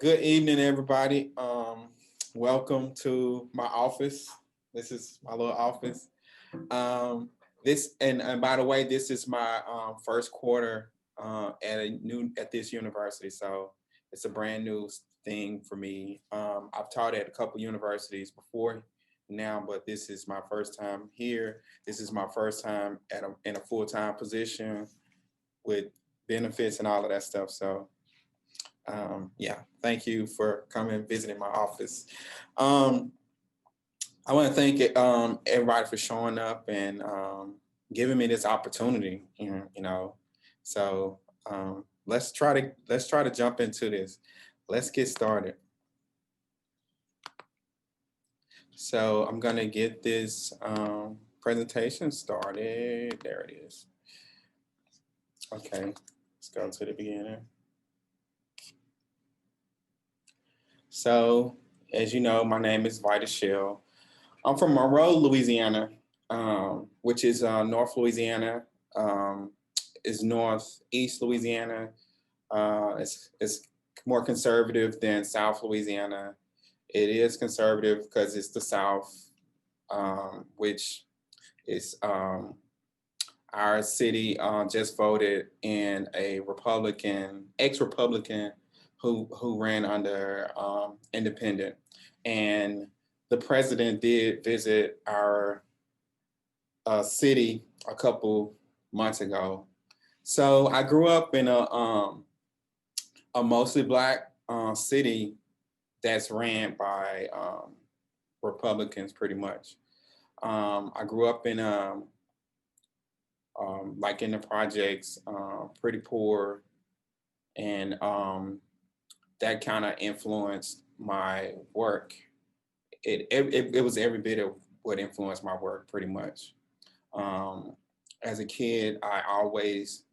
Good evening, everybody. Welcome to my office. This is my little office. This and by the way, this is my first quarter at this university, so it's a brand new thing for me. I've taught at a couple universities before now, but this is my first time here. This is my first time in a full-time position with benefits and all of that stuff. So yeah, thank you for coming and visiting my office. I want to thank everybody for showing up and giving me this opportunity. So let's try to jump into this. Let's get started. So I'm gonna get this presentation started. There it is. Okay, let's go to the beginning. So, as you know, my name is Vitus Shell. I'm from Monroe, Louisiana, which is North Louisiana, is Northeast Louisiana. It's more conservative than South Louisiana. It is conservative because it's the South, which is our city just voted in a ex-Republican who ran under independent. And the president did visit our city a couple months ago. So I grew up in a mostly Black city that's ran by Republicans pretty much. I grew up in like in the projects, pretty poor, and that kind of influenced my work. It was every bit of what influenced my work pretty much. As a kid, I always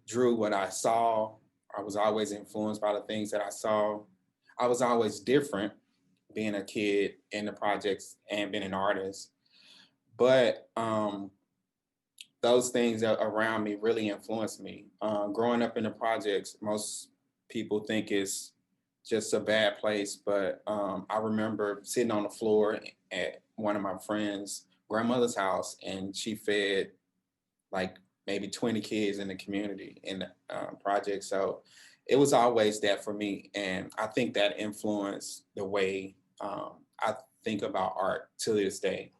drew what I saw. I was always influenced by the things that I saw. I was always different being a kid in the projects and being an artist. But those things around me really influenced me. Growing up in the projects, most people think it's just a bad place, but I remember sitting on the floor at one of my friends' grandmother's house, and she fed like maybe 20 kids in the community in the project. So it was always that for me, and I think that influenced the way I think about art to this day.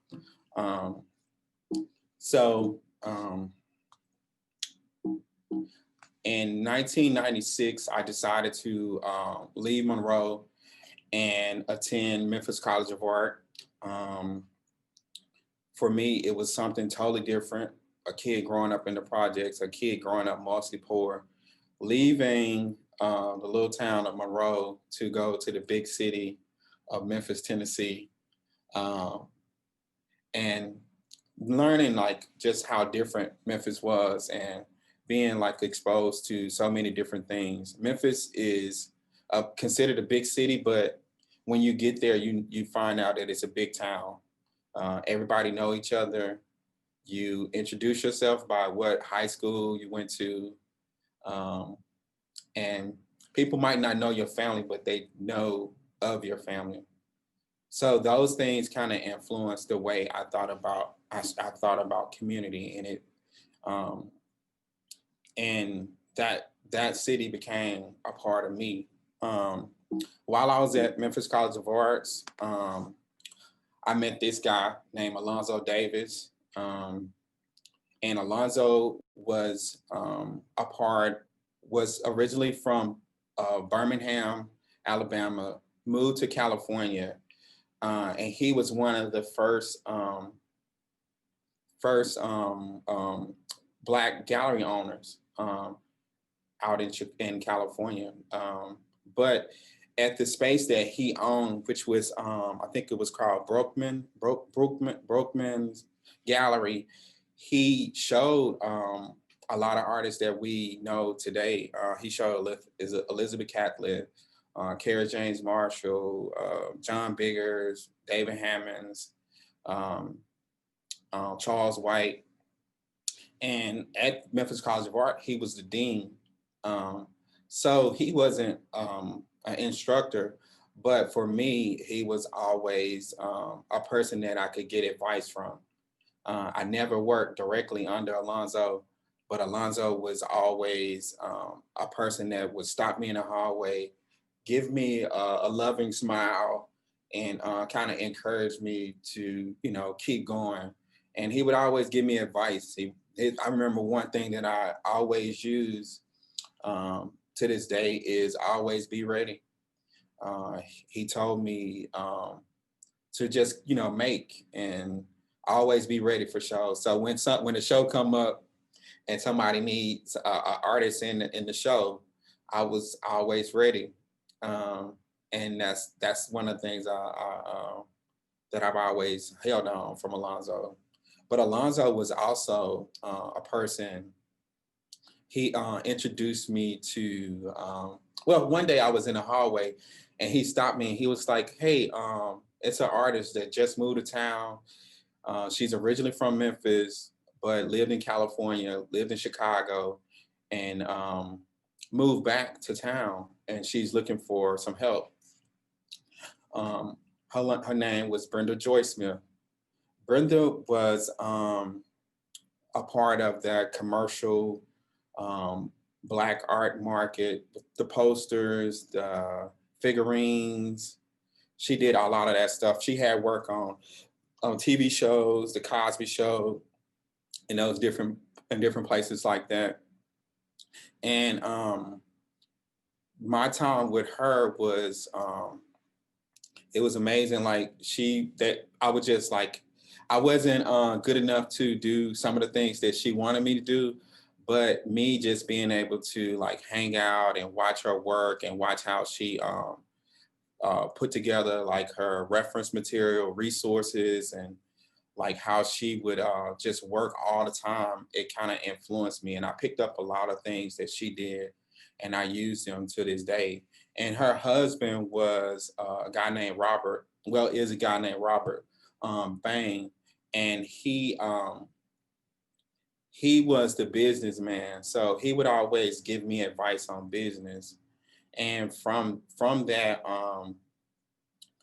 In 1996, I decided to leave Monroe and attend Memphis College of Art. For me, it was something totally different. A kid growing up in the projects, a kid growing up mostly poor, leaving the little town of Monroe to go to the big city of Memphis, Tennessee, and learning like just how different Memphis was and being like exposed to so many different things. Memphis is considered a big city, but when you get there, you find out that it's a big town. Everybody know each other. You introduce yourself by what high school you went to. And people might not know your family, but they know of your family. So those things kind of influenced the way I thought about community, and it and that city became a part of me. While I was at Memphis College of Arts, I met this guy named Alonzo Davis, and Alonzo was was originally from Birmingham, Alabama, moved to California, and he was one of the first Black gallery owners out in California. But at the space that he owned, which was I think it was called Brookman's Gallery, he showed a lot of artists that we know today. He showed Elizabeth Catlett, Kara James Marshall, John Biggers, David Hammonds, Charles White. And at Memphis College of Art, he was the dean. So he wasn't an instructor, but for me, he was always a person that I could get advice from. I never worked directly under Alonzo, but Alonzo was always a person that would stop me in the hallway, give me a loving smile, and kind of encourage me to, keep going. And he would always give me advice. I remember one thing that I always use to this day is always be ready. He told me to just make and always be ready for shows. So when the show come up and somebody needs an artist in the show, I was always ready. And that's one of the things that I've always held on from Alonzo. But Alonzo was also a person. He introduced me to. Well, one day I was in the hallway, and he stopped me. And he was like, "Hey, it's an artist that just moved to town. She's originally from Memphis, but lived in California, lived in Chicago, and moved back to town. And she's looking for some help." Her name was Brenda Joy Smith. Brenda was a part of that commercial Black art market, the posters, the figurines. She did a lot of that stuff. She had work on TV shows, the Cosby Show, and those different places like that. And my time with her was it was amazing. Like I was just like, I wasn't good enough to do some of the things that she wanted me to do, but me just being able to like hang out and watch her work and watch how she put together like her reference material, resources, and like how she would just work all the time, it kind of influenced me. And I picked up a lot of things that she did and I use them to this day. And her husband was a guy named Robert, is a guy named Robert Bain. And he was the businessman. So he would always give me advice on business. And from that,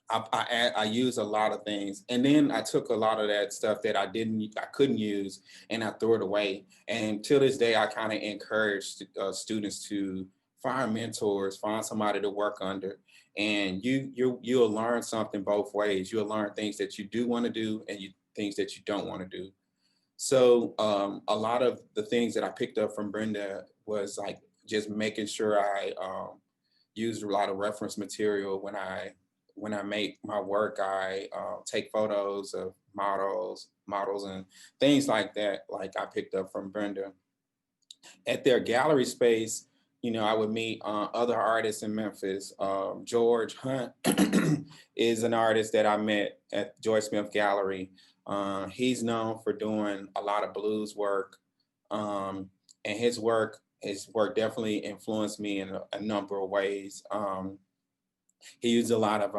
I use a lot of things, and then I took a lot of that stuff that I couldn't use, and I threw it away. And till this day, I kind of encourage students to find mentors, find somebody to work under, and you'll learn something both ways. You'll learn things that you do want to do, and things that you don't want to do. So a lot of the things that I picked up from Brenda was like just making sure I used a lot of reference material when I make my work. I take photos of models and things like that, like I picked up from Brenda. At their gallery space, I would meet other artists in Memphis. George Hunt is an artist that I met at Joy Smith Gallery. He's known for doing a lot of blues work, and his work definitely influenced me in a number of ways. He used a lot of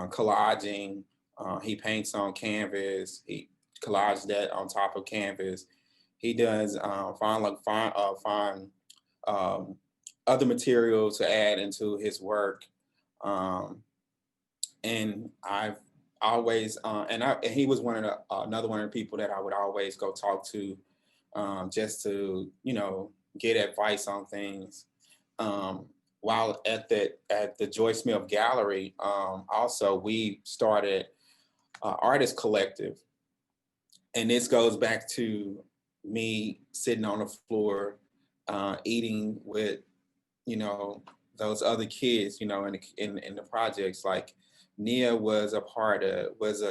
collaging. He paints on canvas. He collages that on top of canvas. He does find other material to add into his work. And I've always and he was another one of the people that I would always go talk to, just to get advice on things. While at the Joy Smith Gallery, also we started Artist Collective, and this goes back to me sitting on the floor, eating with those other kids, in the projects. Like Nia was a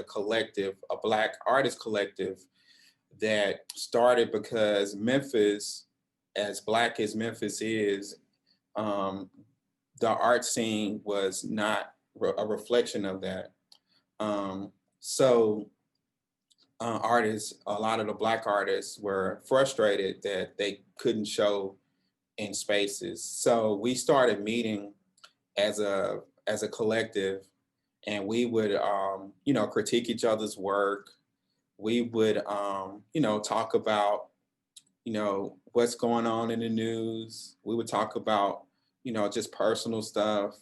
collective, a Black artist collective that started because Memphis, as Black as Memphis is, the art scene was not a reflection of that. So artists, a lot of the Black artists were frustrated that they couldn't show in spaces. So we started meeting as a collective, and we would critique each other's work. We would talk about what's going on in the news. We would talk about just personal stuff.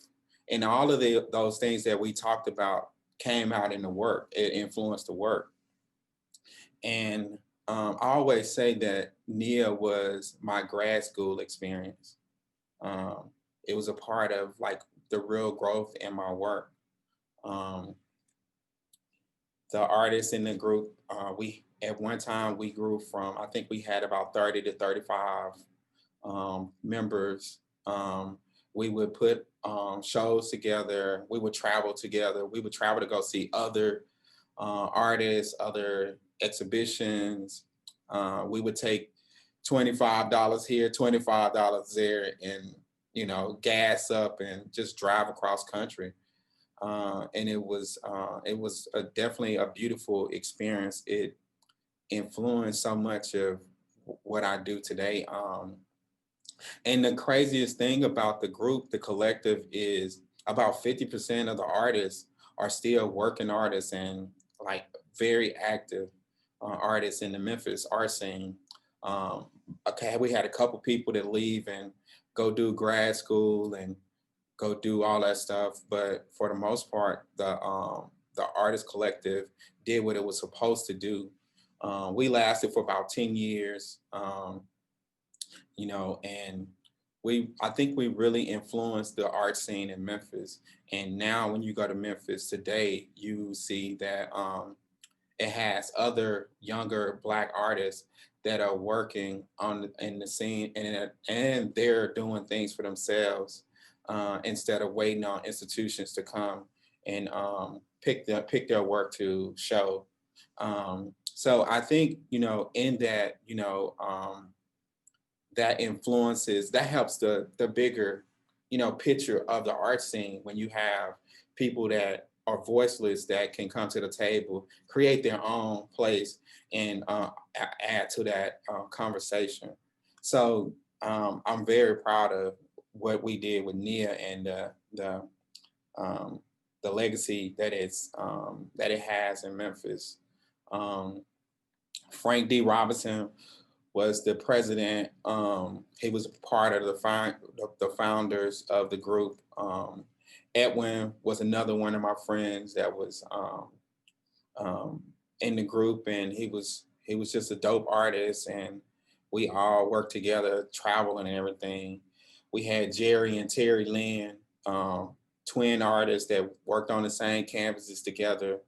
And all of those things that we talked about came out in the work. It influenced the work. And I always say that NIA was my grad school experience. Um, it was a part of like the real growth in my work. Um, the artists in the group, we at one time we grew from, I think we had about 30 to 35 members. We would put shows together. We would travel together. We would travel to go see other artists, other exhibitions. We would take $25 here, $25 there, and gas up and just drive across country. And it was definitely a beautiful experience. It influenced so much of what I do today. And the craziest thing about the group, the collective, is about 50% of the artists are still working artists and like very active artists in the Memphis art scene. Okay, we had a couple people that leave and go do grad school and go do all that stuff, but for the most part, the artist collective did what it was supposed to do. We lasted for about 10 years. And I think we really influenced the art scene in Memphis. And now when you go to Memphis today, you see that it has other younger Black artists that are working in the scene, and they're doing things for themselves instead of waiting on institutions to come and pick their work to show. So I think, in that, that influences, that helps the bigger, picture of the art scene when you have people that are voiceless that can come to the table, create their own place, and add to that conversation. So I'm very proud of what we did with NIA and the legacy that it has in Memphis. Frank D. Robinson was the president. He was part of the founders of the group. Edwin was another one of my friends that was in the group, and he was just a dope artist, and we all worked together, traveling and everything. We had Jerry and Terry Lynn, twin artists that worked on the same campuses together.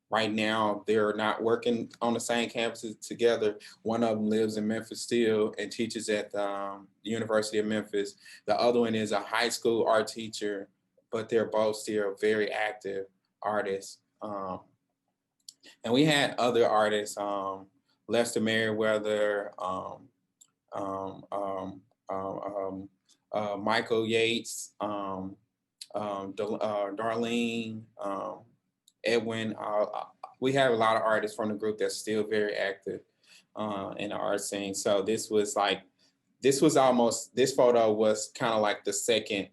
Right now, they're not working on the same campuses together. One of them lives in Memphis still and teaches at the University of Memphis. The other one is a high school art teacher, but they're both still very active artists. And we had other artists, Lester Merriweather, Michael Yates, Darlene, Edwin. We have a lot of artists from the group that's still very active in the art scene. So this photo was kind of like the second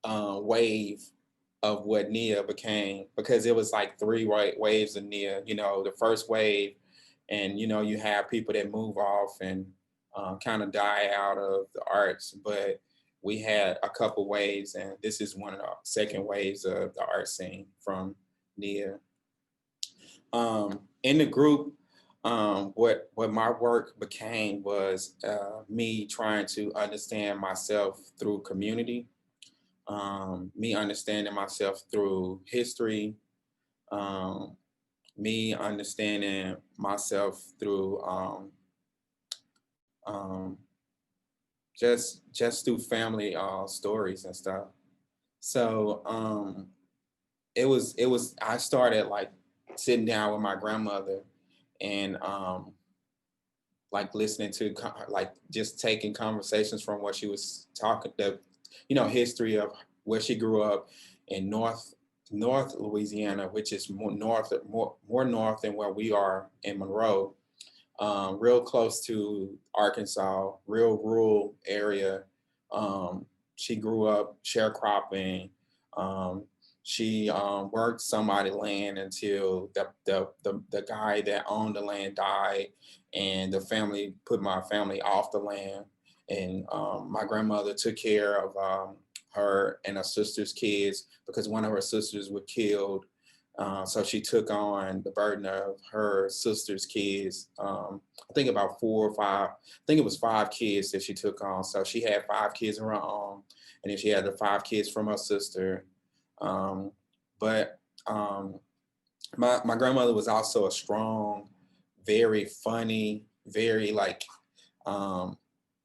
wave of what NIA became, because it was like three waves of NIA. The first wave, and you have people that move off and kind of die out of the arts, but we had a couple waves, and this is one of the second waves of the art scene from NIA. In the group, what my work became was me trying to understand myself through community, me understanding myself through history, me understanding myself through just through family stories and stuff. So I started like sitting down with my grandmother and like listening to like just taking conversations from what she was talking, history of where she grew up in North Louisiana, which is more north than where we are in Monroe, real close to Arkansas, real rural area. She grew up sharecropping. She worked somebody's land until the guy that owned the land died, and the family put my family off the land. and my grandmother took care of her and her sister's kids because one of her sisters was killed. So she took on the burden of her sister's kids. I think about 4 or 5, I think it was 5 kids that she took on. So she had 5 kids of her own, and then she had the 5 kids from her sister. But my grandmother was also a strong, very funny, very like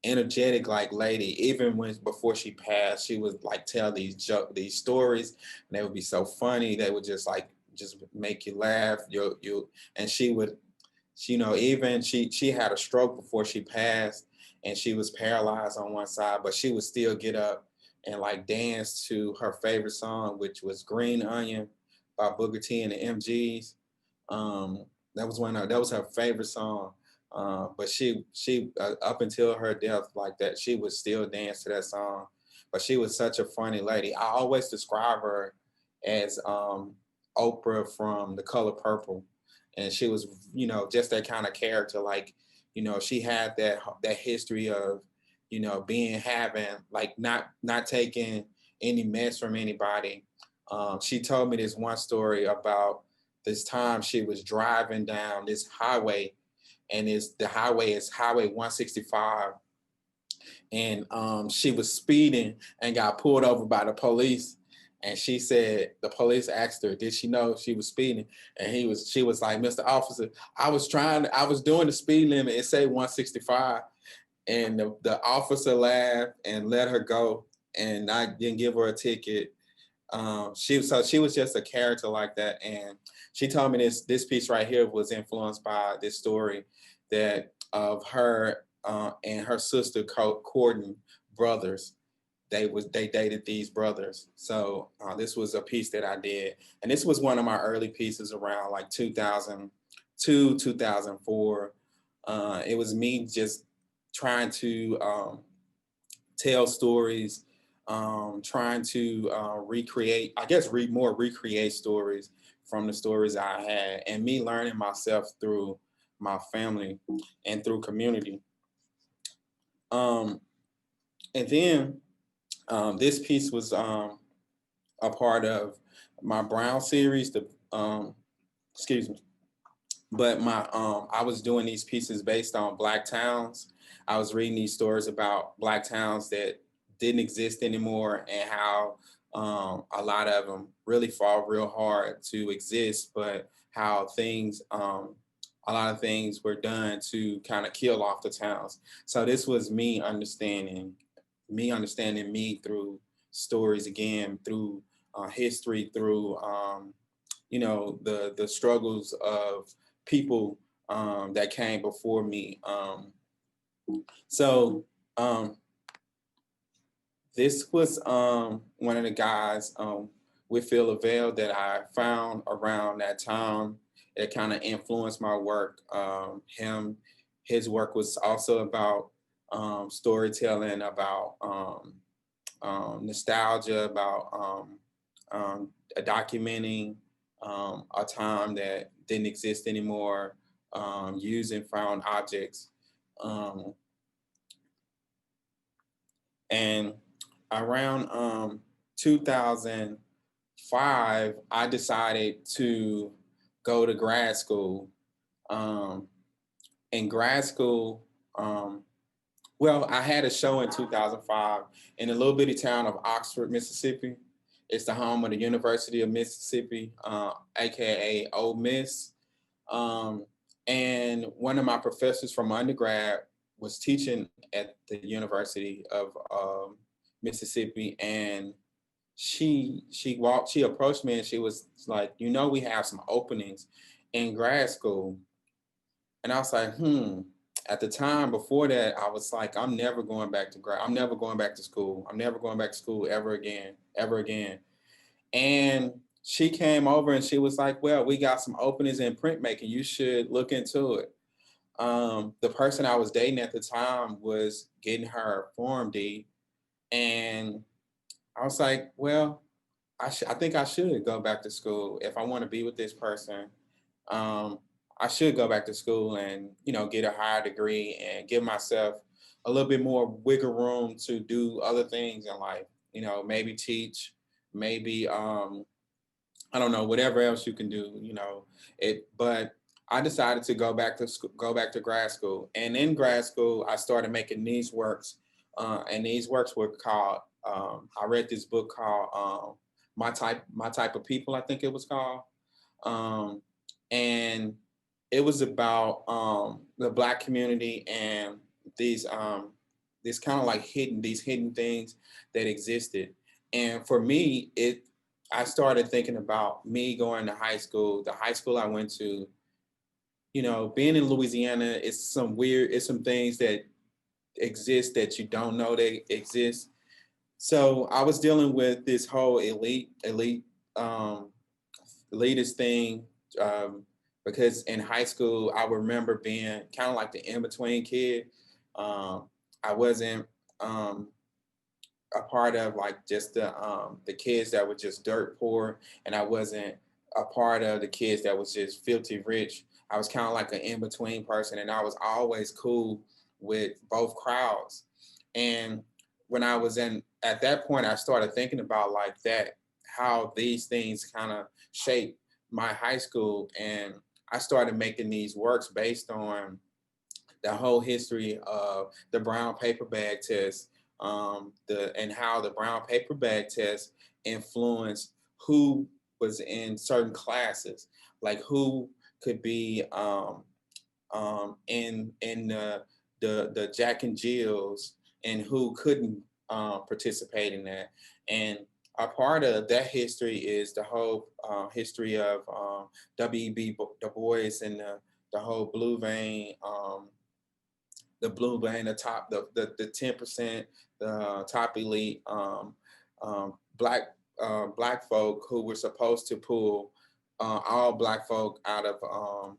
energetic like lady. Even when before she passed, she would like tell these stories, and they would be so funny. They would just make you laugh. And she would, even she had a stroke before she passed, and she was paralyzed on one side, but she would still get up and like dance to her favorite song, which was Green Onion by Booker T and the MGs. That was her favorite song. But she up until her death like that, she would still dance to that song. But she was such a funny lady. I always describe her as Oprah from The Color Purple. And she was, just that kind of character. Like, she had that history of, having like not taking any mess from anybody. She told me this one story about this time she was driving down this highway, and the highway is Highway 165. And she was speeding and got pulled over by the police. And she said, the police asked her, did she know she was speeding? And she was like, Mr. Officer, I was doing the speed limit. It said 165. And the officer laughed and let her go, and I didn't give her a ticket. She was just a character like that. And she told me this piece right here was influenced by this story that of her and her sister courting brothers. They dated these brothers. So this was a piece that I did, and this was one of my early pieces around like 2002, 2004. It was me just trying to tell stories, trying to recreate, I guess, recreate stories from the stories I had, and me learning myself through my family and through community. And then this piece was a part of my Brown series. Excuse me. But I was doing these pieces based on Black towns. I was reading these stories about Black towns that didn't exist anymore, and how a lot of them really fought real hard to exist, but how a lot of things were done to kind of kill off the towns. So this was me understanding me through stories again, through history, through the struggles of people that came before me. So this was one of the guys with Phil Lavelle that I found around that time. It kind of influenced my work. His work was also about storytelling, about nostalgia, about documenting a time that didn't exist anymore, using found objects. And around 2005, I decided to go to grad school. In grad school, I had a show in 2005 in the little bitty town of Oxford, Mississippi. It's the home of the University of Mississippi, AKA Ole Miss. And one of my professors from undergrad was teaching at the University of Mississippi, and she approached me and she was like, we have some openings in grad school. And I was like, At the time before that, I was like, I'm never going back to school. I'm never going back to school ever again. And she came over and she was like, well, we got some openings in printmaking. You should look into it. The person I was dating at the time was getting her Form D. And I was like, well, I think I should go back to school if I want to be with this person. I should go back to school and, get a higher degree and give myself a little bit more wiggle room to do other things in life, you know, maybe teach, maybe I don't know, whatever else you can do, you know. But I decided to go back to school, go back to grad school. And in grad school, I started making these works. And these works were called, I read this book called My Type of People, I think it was called. Um, and it was about the Black community and these these kind of like these hidden things that existed. And for me, I started thinking about me going to high school. The high school I went to, you know, being in Louisiana, it's some things that exist that you don't know they exist. So I was dealing with this whole um, elitist thing, um, because in high school I remember being kind of like the in-between kid. I wasn't a part of like just the kids that were just dirt poor, and I wasn't a part of the kids that was just filthy rich. I was kind of like an in-between person, and I was always cool with both crowds. And when I was in at that point, I started thinking about like that, how these things kind of shape my high school. And I started making these works based on the whole history of the brown paper bag test, and how the brown paper bag test influenced who was in certain classes, like who could be in the Jack and Jills, and who couldn't participate in that. And a part of that history is the whole history of W.E.B. Du Bois and the whole blue vein, the top, the 10%, the top elite, black black folk who were supposed to pull all black folk out of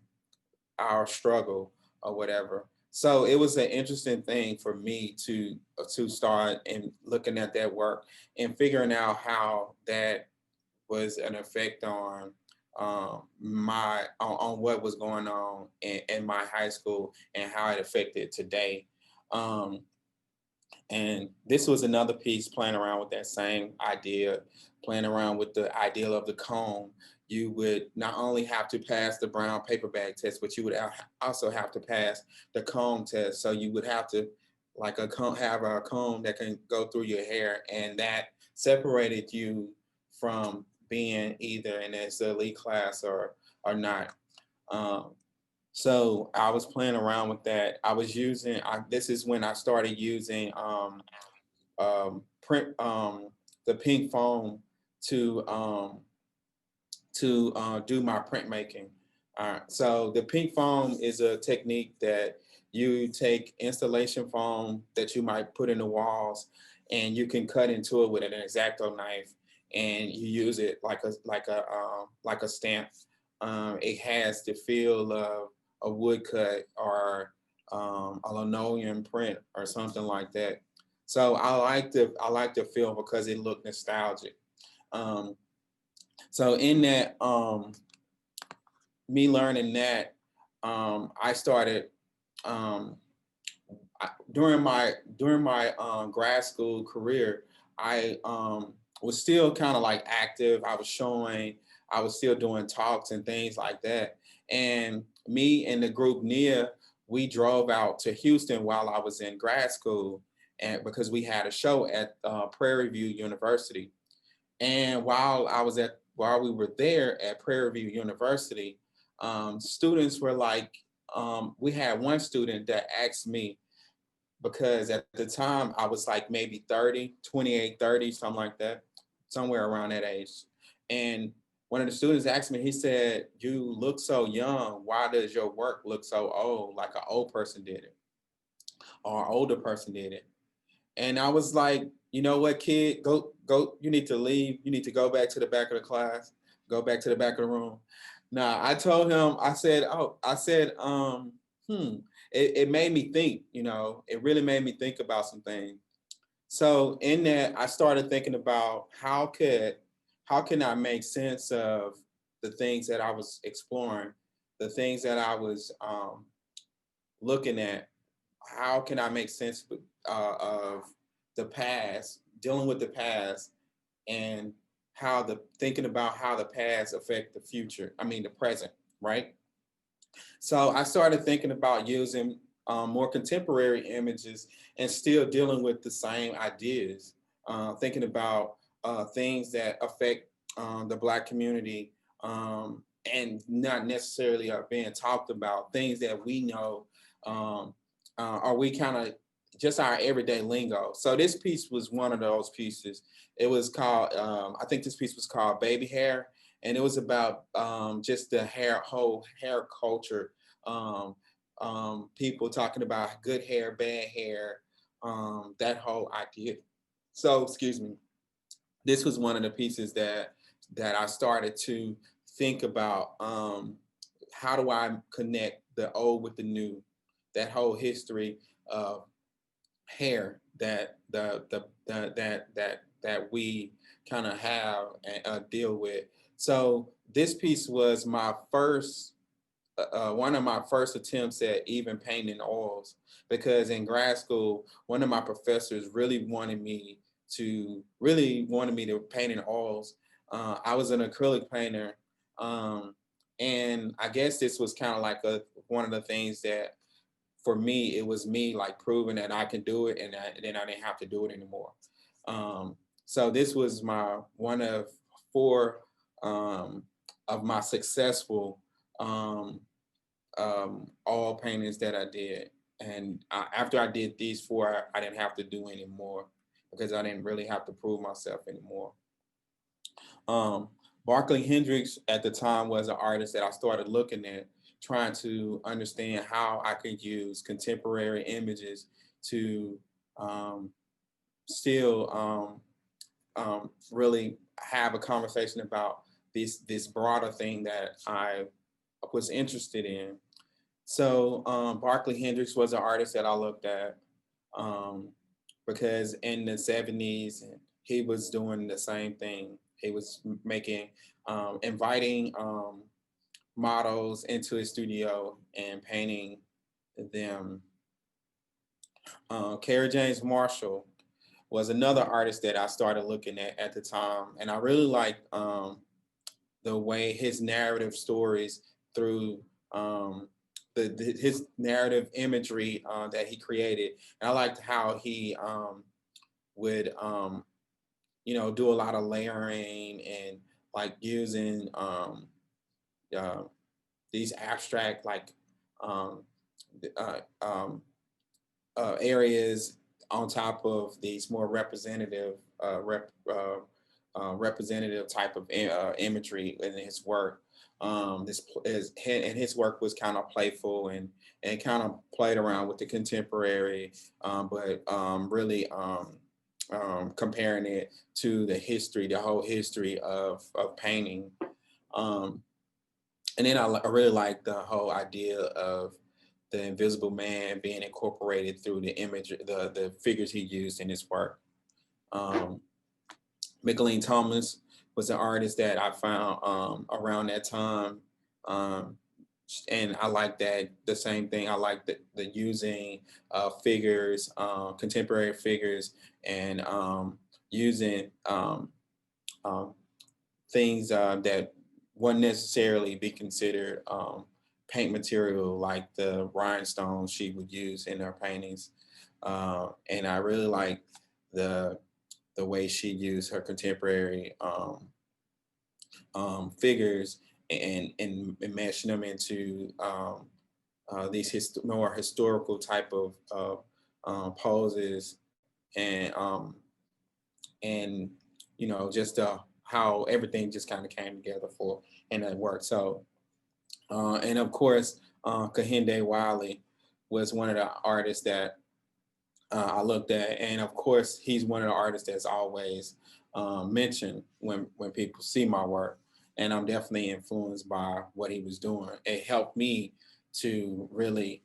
our struggle or whatever. So it was an interesting thing for me to start and looking at that work and figuring out how that was an effect on on what was going on in my high school and how it affected today. Um, and this was another piece playing around with that same idea, playing around with the ideal of the cone. You would not only have to pass the brown paper bag test, but you would also have to pass the cone test. So you would have to have a comb that can go through your hair, and that separated you from being either in this elite class or not. Um, so I was playing around with that. This is when I started using print the pink foam to do my printmaking. So the pink foam is a technique that you take installation foam that you might put in the walls, and you can cut into it with an X-Acto knife, and you use it like a stamp. It has the feel of a woodcut or a linoleum print or something like that. So I like the feel because it looked nostalgic. Um, so in that, me learning that, I started during my grad school career. I was still kind of like active. I was still doing talks and things like that. And me and the group Nia, we drove out to Houston while I was in grad school, and because we had a show at Prairie View University. And while we were there at Prairie View University, students were like, we had one student that asked me, because at the time I was like maybe 30, 28, 30, something like that, somewhere around that age. And one of the students asked me, he said, "You look so young. Why does your work look so old, like an old person did it or an older person did it?" And I was like, "You know what, kid, go, you need to leave. You need to go back to the back of the class, go back to the back of the room." Now, I told him, it made me think, you know, it really made me think about some things. So in that, I started thinking about how can I make sense of the things that I was exploring, the things that I was looking at. how can I make sense of the past, dealing with the past, and thinking about how the past affect the future. I mean, the present, right? So I started thinking about using more contemporary images and still dealing with the same ideas, thinking about things that affect the Black community, and not necessarily are being talked about, things that we know, are we kind of just our everyday lingo. So this piece was one of those pieces. It was called, I think this piece was called Baby Hair, and it was about just the whole hair culture. Um, People talking about good hair, bad hair, that whole idea. So, excuse me. This was one of the pieces that I started to think about. How do I connect the old with the new? That whole history of hair that that we kind of have and deal with. So this piece was my first, one of my first attempts at even painting oils, because in grad school, one of my professors really wanted me to paint in oils. I was an acrylic painter, um, and I guess this was kind of like one of the things that for me, it was me like proving that I can do it, and then I didn't have to do it anymore. So this was my one of four of my successful all paintings that I did. And after I did these four, I didn't have to do any more because I didn't really have to prove myself anymore. Um, Barclay Hendricks at the time was an artist that I started looking at, trying to understand how I could use contemporary images to still really have a conversation about this broader thing that I was interested in. So Barclay Hendricks was an artist that I looked at, um, because in the 70s, he was doing the same thing. He was making, inviting models into his studio and painting them. Kara James Marshall was another artist that I started looking at the time, and I really liked the way his narrative stories through his narrative imagery that he created. And I liked how he would do a lot of layering and like using uh, these abstract like um, uh, um, areas on top of these more representative type of imagery in his work. And his work was kind of playful and kind of played around with the contemporary, but really comparing it to the whole history of painting. Um, and then I really like the whole idea of the invisible man being incorporated through the image, the figures he used in his work. Um, Micheline Thomas was an artist that I found around that time. Um, and I like that the same thing. I like the using figures, contemporary figures, and using um, things that wouldn't necessarily be considered paint material, like the rhinestones she would use in her paintings. And I really like the way she used her contemporary figures and meshing them into these more historical type of poses, and and just how everything just kind of came together for in that work. So and of course Kehinde Wiley was one of the artists that I looked at, and of course he's one of the artists that's always mentioned when people see my work, and I'm definitely influenced by what he was doing. It helped me to really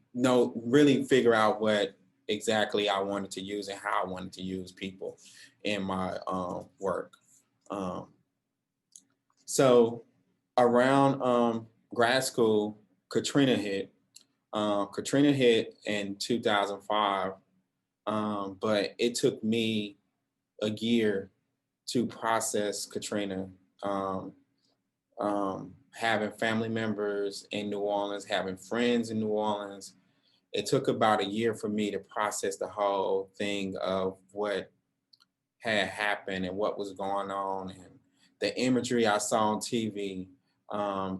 know really figure out what exactly I wanted to use and how I wanted to use people in my work. Um, so around grad school, Katrina hit. Katrina hit in 2005, but it took me a year to process Katrina. Having family members in New Orleans, having friends in New Orleans, it took about a year for me to process the whole thing of what had happened and what was going on and the imagery I saw on TV.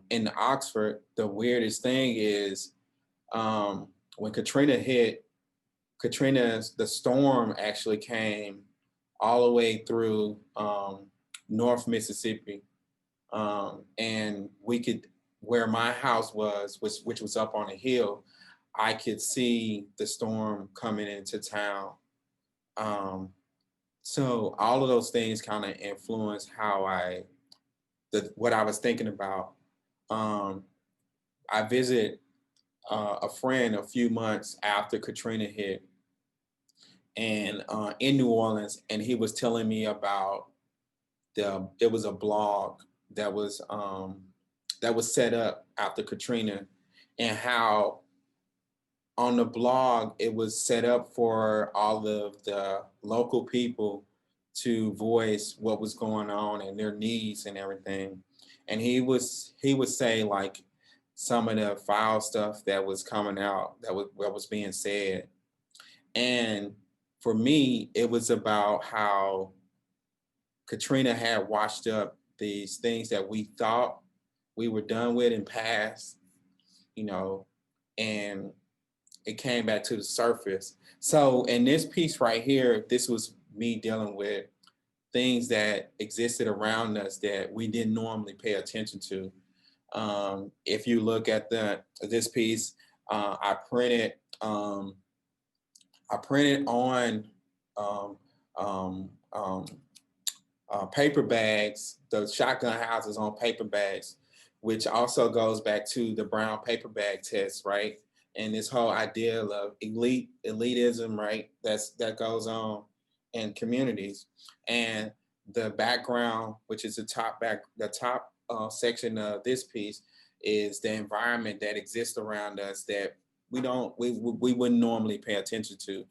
In Oxford, the weirdest thing is when Katrina hit, the storm actually came all the way through North Mississippi. And we could, where my house was, which was up on a hill, I could see the storm coming into town. So all of those things kind of influenced how what I was thinking about. I visited a friend a few months after Katrina hit, and in New Orleans, and he was telling me about it was a blog that was set up after Katrina, and how on the blog it was set up for all of the local people to voice what was going on and their needs and everything. And he would say like some of the foul stuff that was coming out, that was being said. And for me, it was about how Katrina had washed up these things that we thought we were done with and past, and it came back to the surface. So in this piece right here, this was me dealing with things that existed around us that we didn't normally pay attention to. If you look at this piece, I printed on paper bags, the shotgun houses on paper bags, which also goes back to the brown paper bag test, right? And this whole idea of elitism, right? That goes on in communities. And the background, which is the top section of this piece, is the environment that exists around us that we wouldn't normally pay attention to.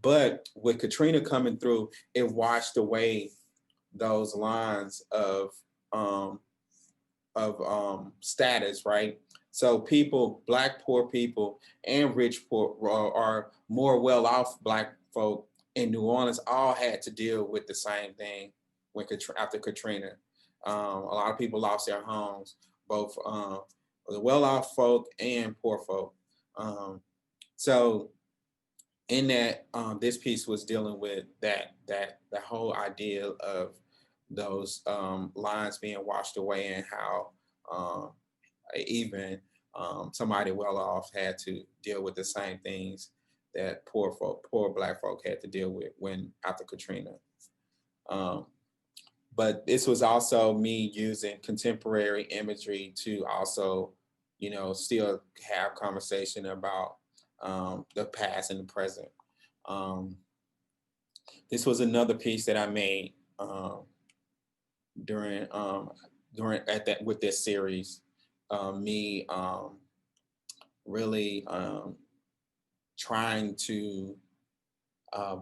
But with Katrina coming through, it washed away those lines of status, right? So people, Black poor people and rich poor, are more well-off Black folk in New Orleans, all had to deal with the same thing after Katrina. A lot of people lost their homes, both the well-off folk and poor folk. So in that, this piece was dealing with that whole idea of those lines being washed away, and how even somebody well off had to deal with the same things that poor Black folk had to deal with after Katrina. But this was also me using contemporary imagery to also, still have conversation about the past and the present. This was another piece that I made with this series. Me really trying to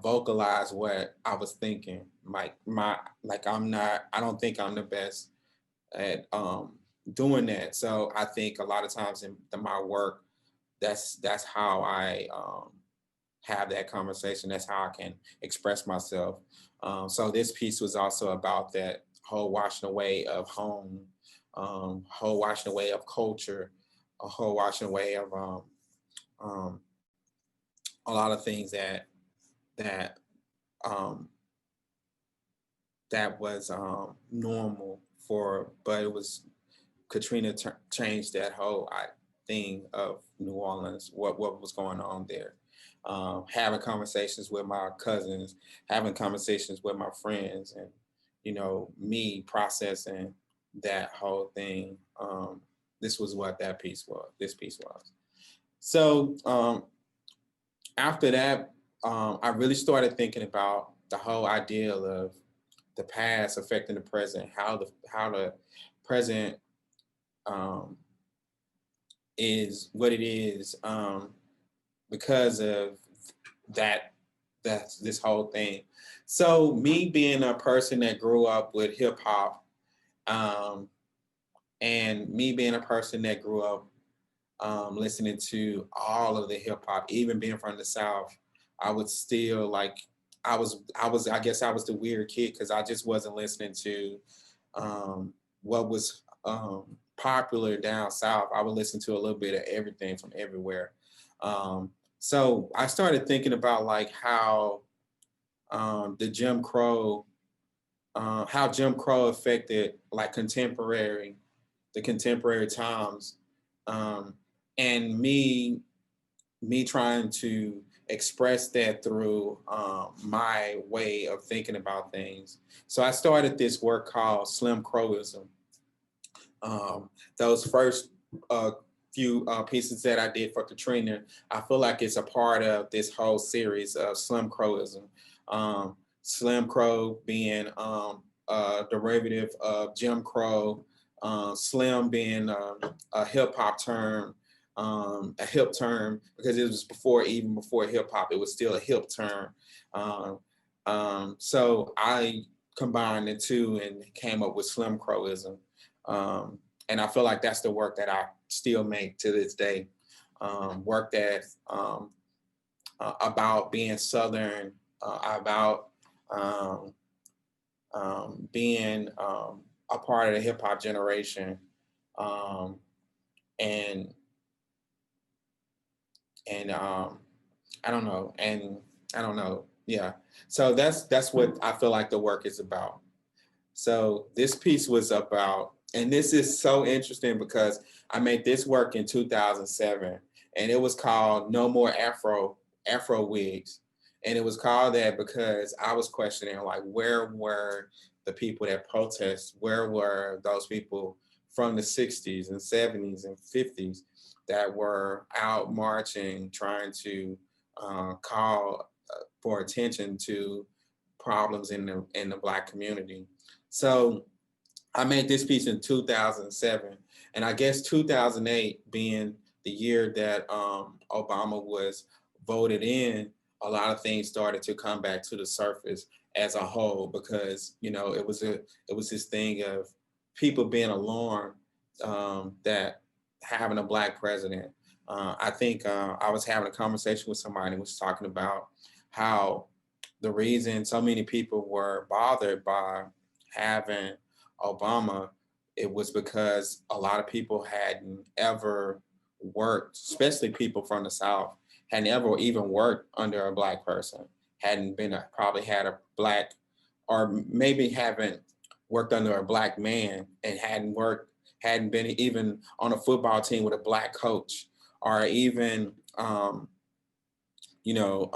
vocalize what I was thinking. I don't think I'm the best at doing that. So I think a lot of times in my work, that's how I have that conversation. That's how I can express myself. So this piece was also about that whole washing away of home, whole washing away of culture, a whole washing away of a lot of things that was normal but it was Katrina changed that whole thing of New Orleans, what was going on there. Having conversations with my cousins, having conversations with my friends, and me processing that whole thing. This was what this piece was. So after that, I really started thinking about the whole idea of the past affecting the present, how the present is what it is because of that's this whole thing. So me being a person that grew up with hip hop, and me being a person that grew up listening to all of the hip hop, even being from the South, I would still like, I guess I was the weird kid because I just wasn't listening to what was popular down South. I would listen to a little bit of everything from everywhere. So I started thinking about like how the Jim Crow, how Jim Crow affected like the contemporary times, and me trying to express that through my way of thinking about things. So I started this work called Slim Crowism. Those first few pieces that I did for Katrina, I feel like it's a part of this whole series of Slim Crowism. Slim Crow being a derivative of Jim Crow, Slim being a hip hop term, a hip term because it was even before hip hop, it was still a hip term. So I combined the two and came up with Slim Crowism. And I feel like that's the work that I still make to this day. Work that about being Southern, about being a part of the hip hop generation, and I don't know, yeah. So that's what I feel like the work is about. So this piece was about, and this is so interesting because I made this work in 2007, and it was called No More Afro Wigs. And it was called that because I was questioning, like, where were the people that protest? Where were those people from the 60s and 70s and 50s that were out marching, trying to call for attention to problems in the Black community? So I made this piece in 2007, and I guess 2008 being the year that Obama was voted in, a lot of things started to come back to the surface as a whole, because it was this thing of people being alarmed that having a Black president. I think I was having a conversation with somebody who was talking about how the reason so many people were bothered by having Obama, it was because a lot of people hadn't ever worked, especially people from the South, hadn't ever even worked under a Black person, hadn't been probably had a Black, or maybe haven't worked under a Black man, and hadn't been even on a football team with a Black coach, or even you know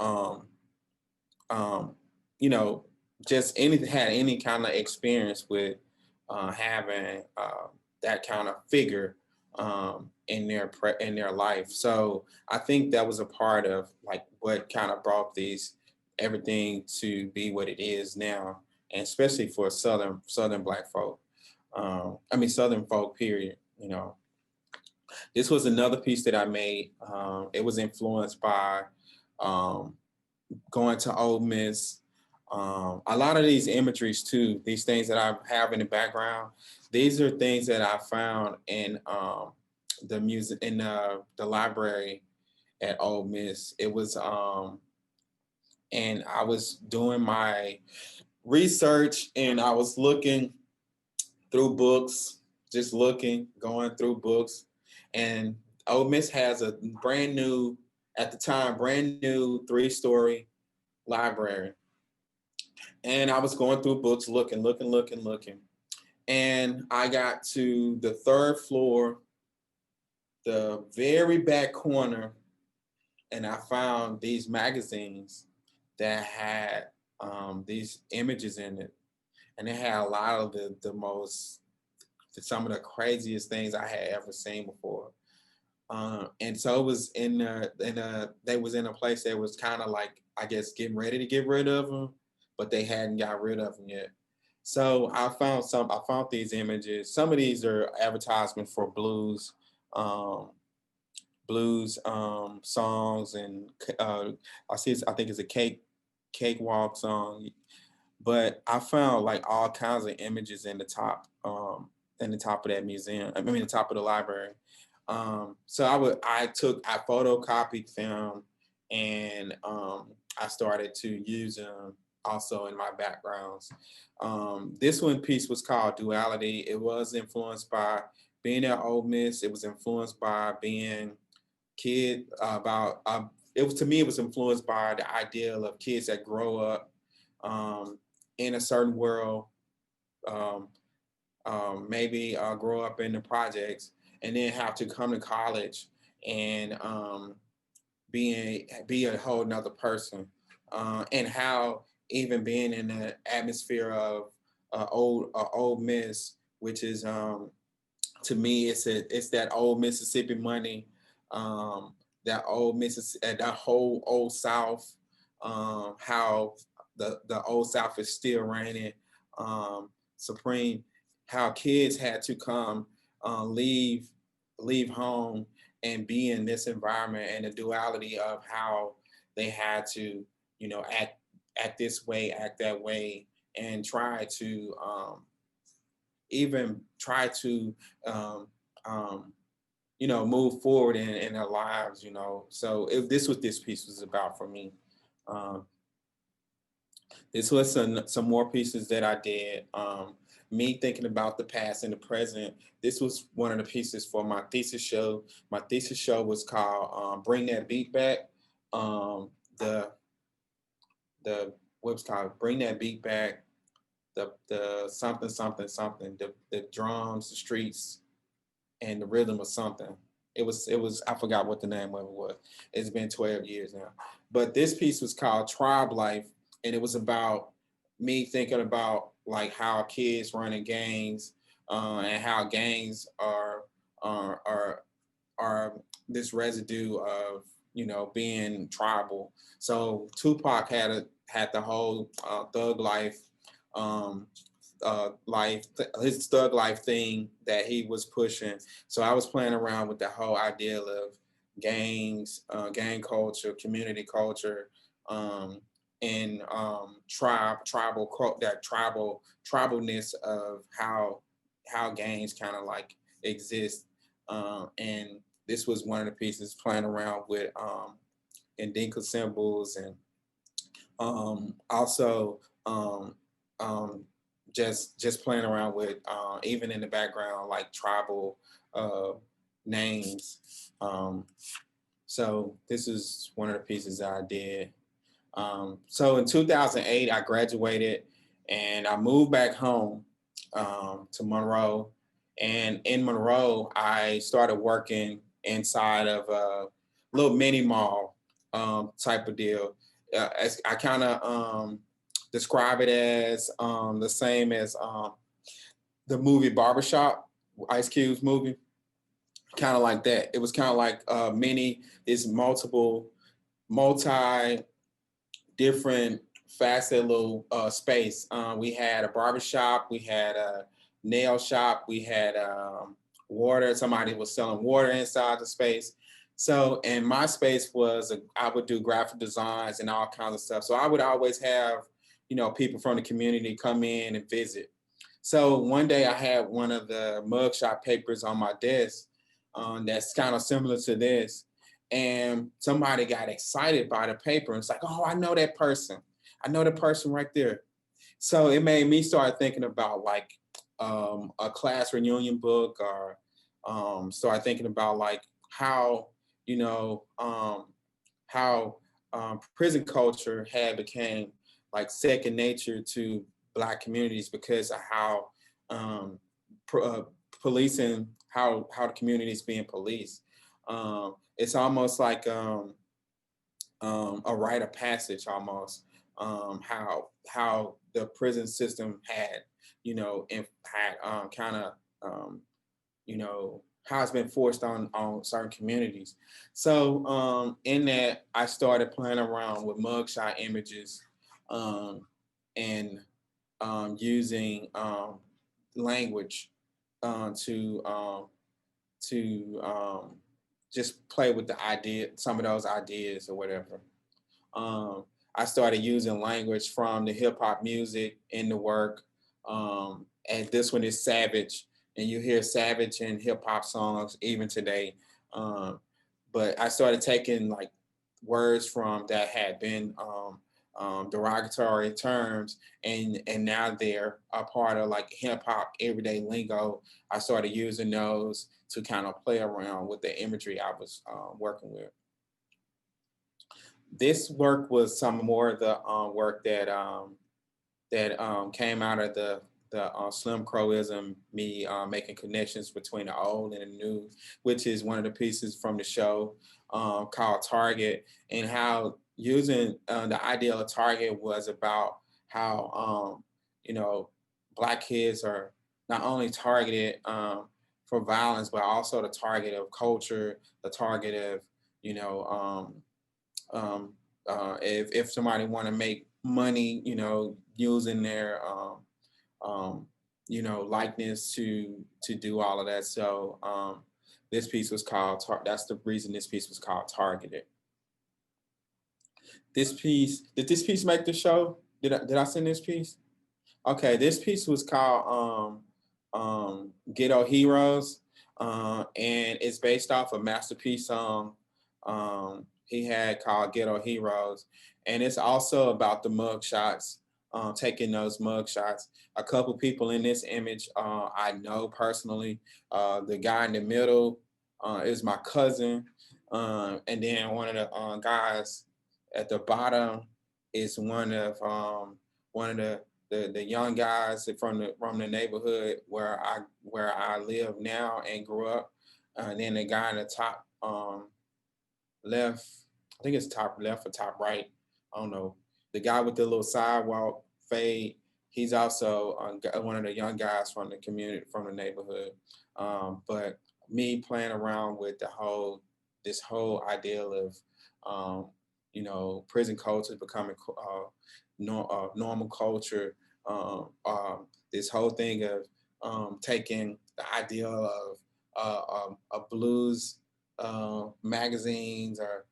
um, you know just had any kind of experience with having that kind of figure in their life. So I think that was a part of like what kind of brought everything to be what it is now, and especially for Southern Black folk. Southern folk. Period. This was another piece that I made. It was influenced by going to Ole Miss. A lot of these imageries too, these things that I have in the background, these are things that I found in the music in the library at Ole Miss. It was and I was doing my research, and I was looking through books, going through books, and Ole Miss has a brand new 3-story library. And I was going through books, looking. And I got to the 3rd floor, the very back corner, and I found these magazines that had these images in it. And it had a lot of some of the craziest things I had ever seen before. And so it was they was in a place that was kind of like, I guess, getting ready to get rid of them, but they hadn't got rid of them yet. So I found these images. Some of these are advertisements for blues blues songs, and I think it's a cakewalk song. But I found like all kinds of images in the top of that museum. I mean, the top of the library. So I photocopied them, and I started to use them also in my backgrounds. This one piece was called Duality. It was influenced by being at Ole Miss. It was influenced by being kid about it was, to me, it was influenced by the ideal of kids that grow up in a certain world, um, maybe grow up in the projects, and then have to come to college and be a whole nother person, and how even being in the atmosphere of old Miss, which is to me, it's that old Mississippi money, that old Mississippi, that whole old South, how the old South is still reigning supreme, how kids had to come, leave home and be in this environment, and the duality of how they had to, act this way, act that way, and even try to um, um, move forward in their lives. So this what this piece was about for me. Um, this was some more pieces that I did. Me thinking about the past and the present. This was one of the pieces for my thesis show. My thesis show was called "Bring That Beat Back." The what's called "Bring That Beat Back." The something something something. The drums, the streets, and the rhythm of something. It was I forgot what the name of it was. It's been 12 years now. But this piece was called Tribe Life, and it was about me thinking about like how kids run in gangs, and how gangs are are are this residue of being tribal. So Tupac had the whole thug life, um, his thug life thing that he was pushing. So I was playing around with the whole idea of gangs, gang culture, community culture, um, and tribalness of how gangs kind of like exist. And this was one of the pieces playing around with Indinka symbols, and also um, um, just playing around with even in the background like tribal uh, names. So this is one of the pieces that I did. So in 2008, I graduated and I moved back home to Monroe. And in Monroe, I started working inside of a little mini mall type of deal. As I kind of describe it as the same as the movie Barbershop, Ice Cube's movie, kind of like that. It was kind of like this multi different facet little space. We had a barbershop, we had a nail shop, we had water. Somebody was selling water inside the space. So, and my space I would do graphic designs and all kinds of stuff. So I would always have, people from the community come in and visit. So one day I had one of the mugshot papers on my desk that's kind of similar to this, and somebody got excited by the paper and it's like, oh, I know that person. I know the person right there. So it made me start thinking about like a class reunion book, or start thinking about like how, how prison culture had became like second nature to Black communities because of how um, policing, how the community is being policed. It's almost like a rite of passage, almost, how the prison system had, had kind of, how it's been forced on certain communities. So in that, I started playing around with mugshot images, and using language to just play with the idea, some of those ideas or whatever. I started using language from the hip hop music in the work. And this one is Savage, and you hear Savage in hip hop songs even today. But I started taking like words from that had been derogatory terms, and now they're a part of like hip hop everyday lingo. I started using those to kind of play around with the imagery I was working with. This work was some more of the work that came out of the Slim Crowism, me making connections between the old and the new, which is one of the pieces from the show called Target, and how using the idea of Target was about how, you know, Black kids are not only targeted for violence, but also the target of culture, the target of, you know, if somebody want to make money, you know, using their you know, likeness to do all of that. So this piece was called that's the reason this piece was called Targeted. This piece, did this piece make the show? Did I send this piece? Okay, this piece was called Ghetto Heroes, and it's based off a masterpiece song he had called Ghetto Heroes, and it's also about the mug shots, taking those mug shots. A couple people in this image I know personally. The guy in the middle is my cousin, and then one of the guys at the bottom is one of the young guys from the neighborhood where I live now and grew up. And then the guy in the top left, I think it's top left or top right, I don't know. The guy with the little sidewalk fade, he's also one of the young guys from the community, from the neighborhood. But me playing around with this whole ideal of, you know, prison culture becoming normal culture. This whole thing of taking the ideal of blues magazines or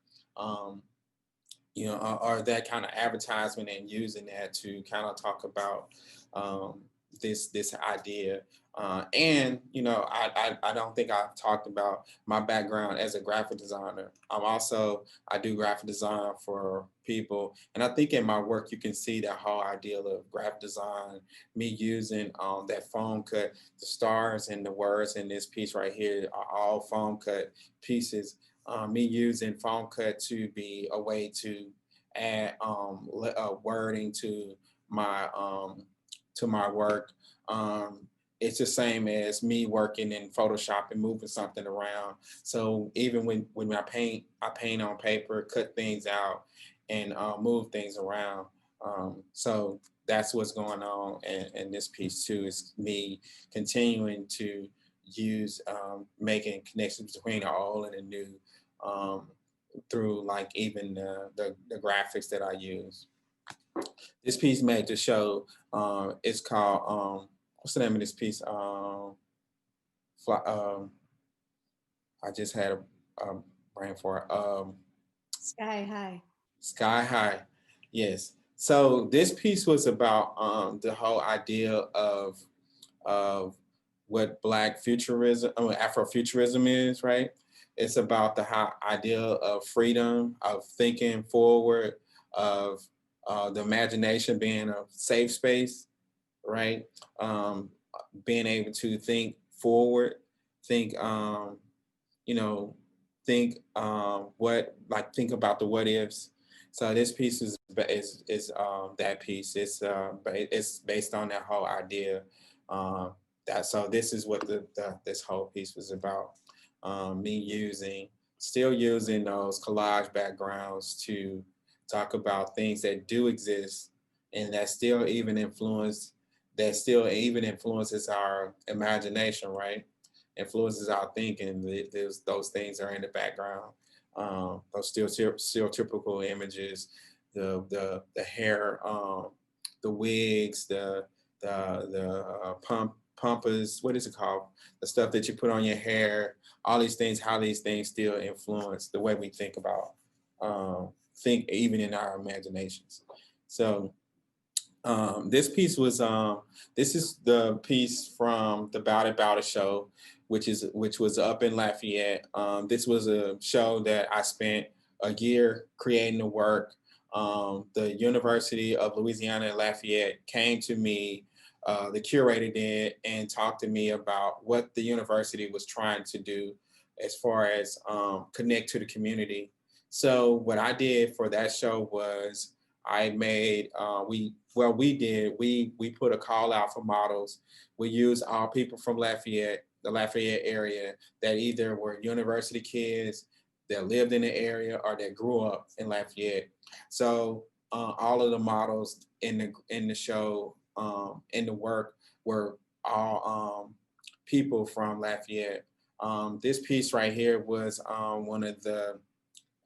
you know, or that kind of advertisement, and using that to kind of talk about this idea. And you know, I don't think I've talked about my background as a graphic designer. I do graphic design for people, and I think in my work you can see that whole ideal of graphic design. Me using that foam cut, the stars and the words in this piece right here are all foam cut pieces. Me using foam cut to be a way to add wording to my work. It's the same as me working in Photoshop and moving something around. So even when I paint on paper, cut things out, and move things around. So that's what's going on in this piece too, is me continuing to use making connections between the old and the new through like even the graphics that I use. This piece made the show. It's called what's the name of this piece? I just had a brain for it. Sky High. Sky High, yes. So this piece was about the whole idea of what Black futurism, Afrofuturism is, right? It's about the idea of freedom, of thinking forward, of the imagination being a safe space, right? Being able to think forward, think, you know, think think about the what ifs. So this piece is that piece. It's based on that whole idea. So this is what this whole piece was about. Me still using those collage backgrounds to talk about things that do exist, and that still even influences our imagination, right? Influences our thinking. Those things are in the background. Those still typical images, the hair, the wigs, the pumpas, what is it called? The stuff that you put on your hair, all these things, how these things still influence the way we think about, think even in our imaginations. So this piece was, this is the piece from the Bout It show, which was up in Lafayette. This was a show that I spent a year creating the work. The University of Louisiana at Lafayette came to me, the curator did, and talked to me about what the university was trying to do as far as connect to the community. So what I did for that show was I made, we put a call out for models. We used all people from Lafayette, the Lafayette area, that either were university kids that lived in the area or that grew up in Lafayette. So all of the models in the show, in the work, were all people from Lafayette. This piece right here was one of the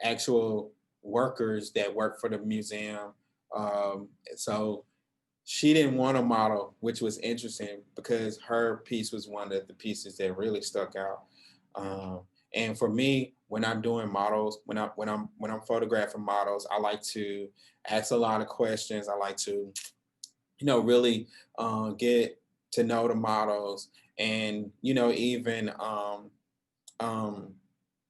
actual workers that work for the museum. So she didn't want a model, which was interesting because her piece was one of the pieces that really stuck out. And for me, when I'm doing models, when I'm photographing models, I like to ask a lot of questions. I like to, really get to know the models, and even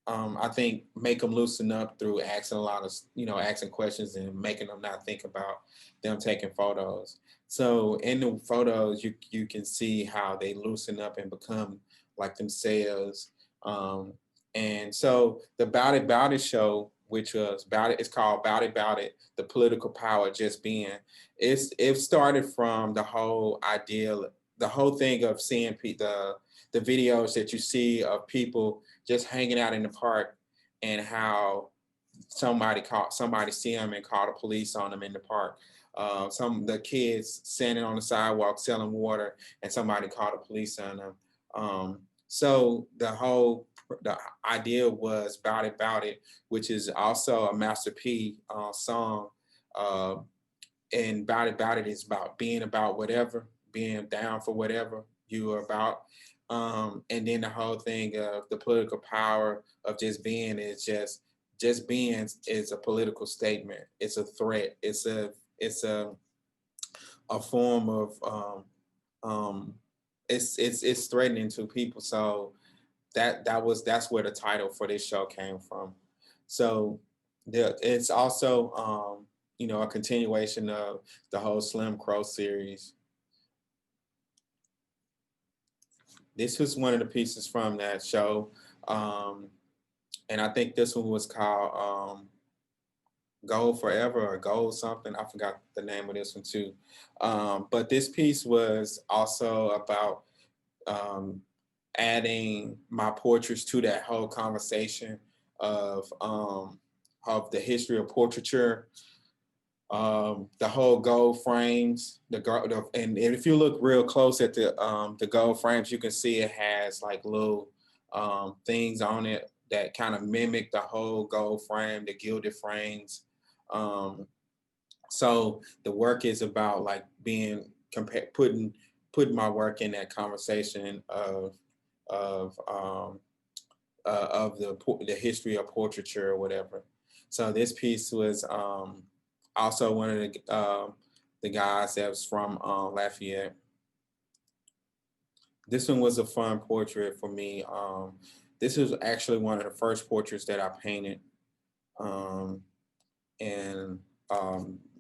I think make them loosen up through asking a lot of, asking questions and making them not think about them taking photos. So in the photos, you can see how they loosen up and become like themselves. And so the Bout It show, which was it's called Bout It, the political power just being. It started from the whole idea, the whole thing of seeing the videos that you see of people just hanging out in the park, and how somebody see them and call the police on them in the park. Some of the kids standing on the sidewalk selling water, and somebody called the police on them. So the idea was Bout It, which is also a Master P song. And Bout It is about being about whatever, being down for whatever you are about. And then the whole thing of the political power of just being is just being is a political statement. It's a threat. It's a form of it's threatening to people. So that's where the title for this show came from. So it's also a continuation of the whole Slim Crow series. This was one of the pieces from that show. And I think this one was called Gold Forever or Gold something. I forgot the name of this one too. But this piece was also about adding my portraits to that whole conversation of the history of portraiture. The whole gold frames, and if you look real close at the gold frames, you can see it has like little things on it that kind of mimic the whole gold frame, the gilded frames. So the work is about like putting my work in that conversation of the history of portraiture or whatever. So this piece was also one of the guys that was from Lafayette. This one was a fun portrait for me. This was actually one of the first portraits that I painted. And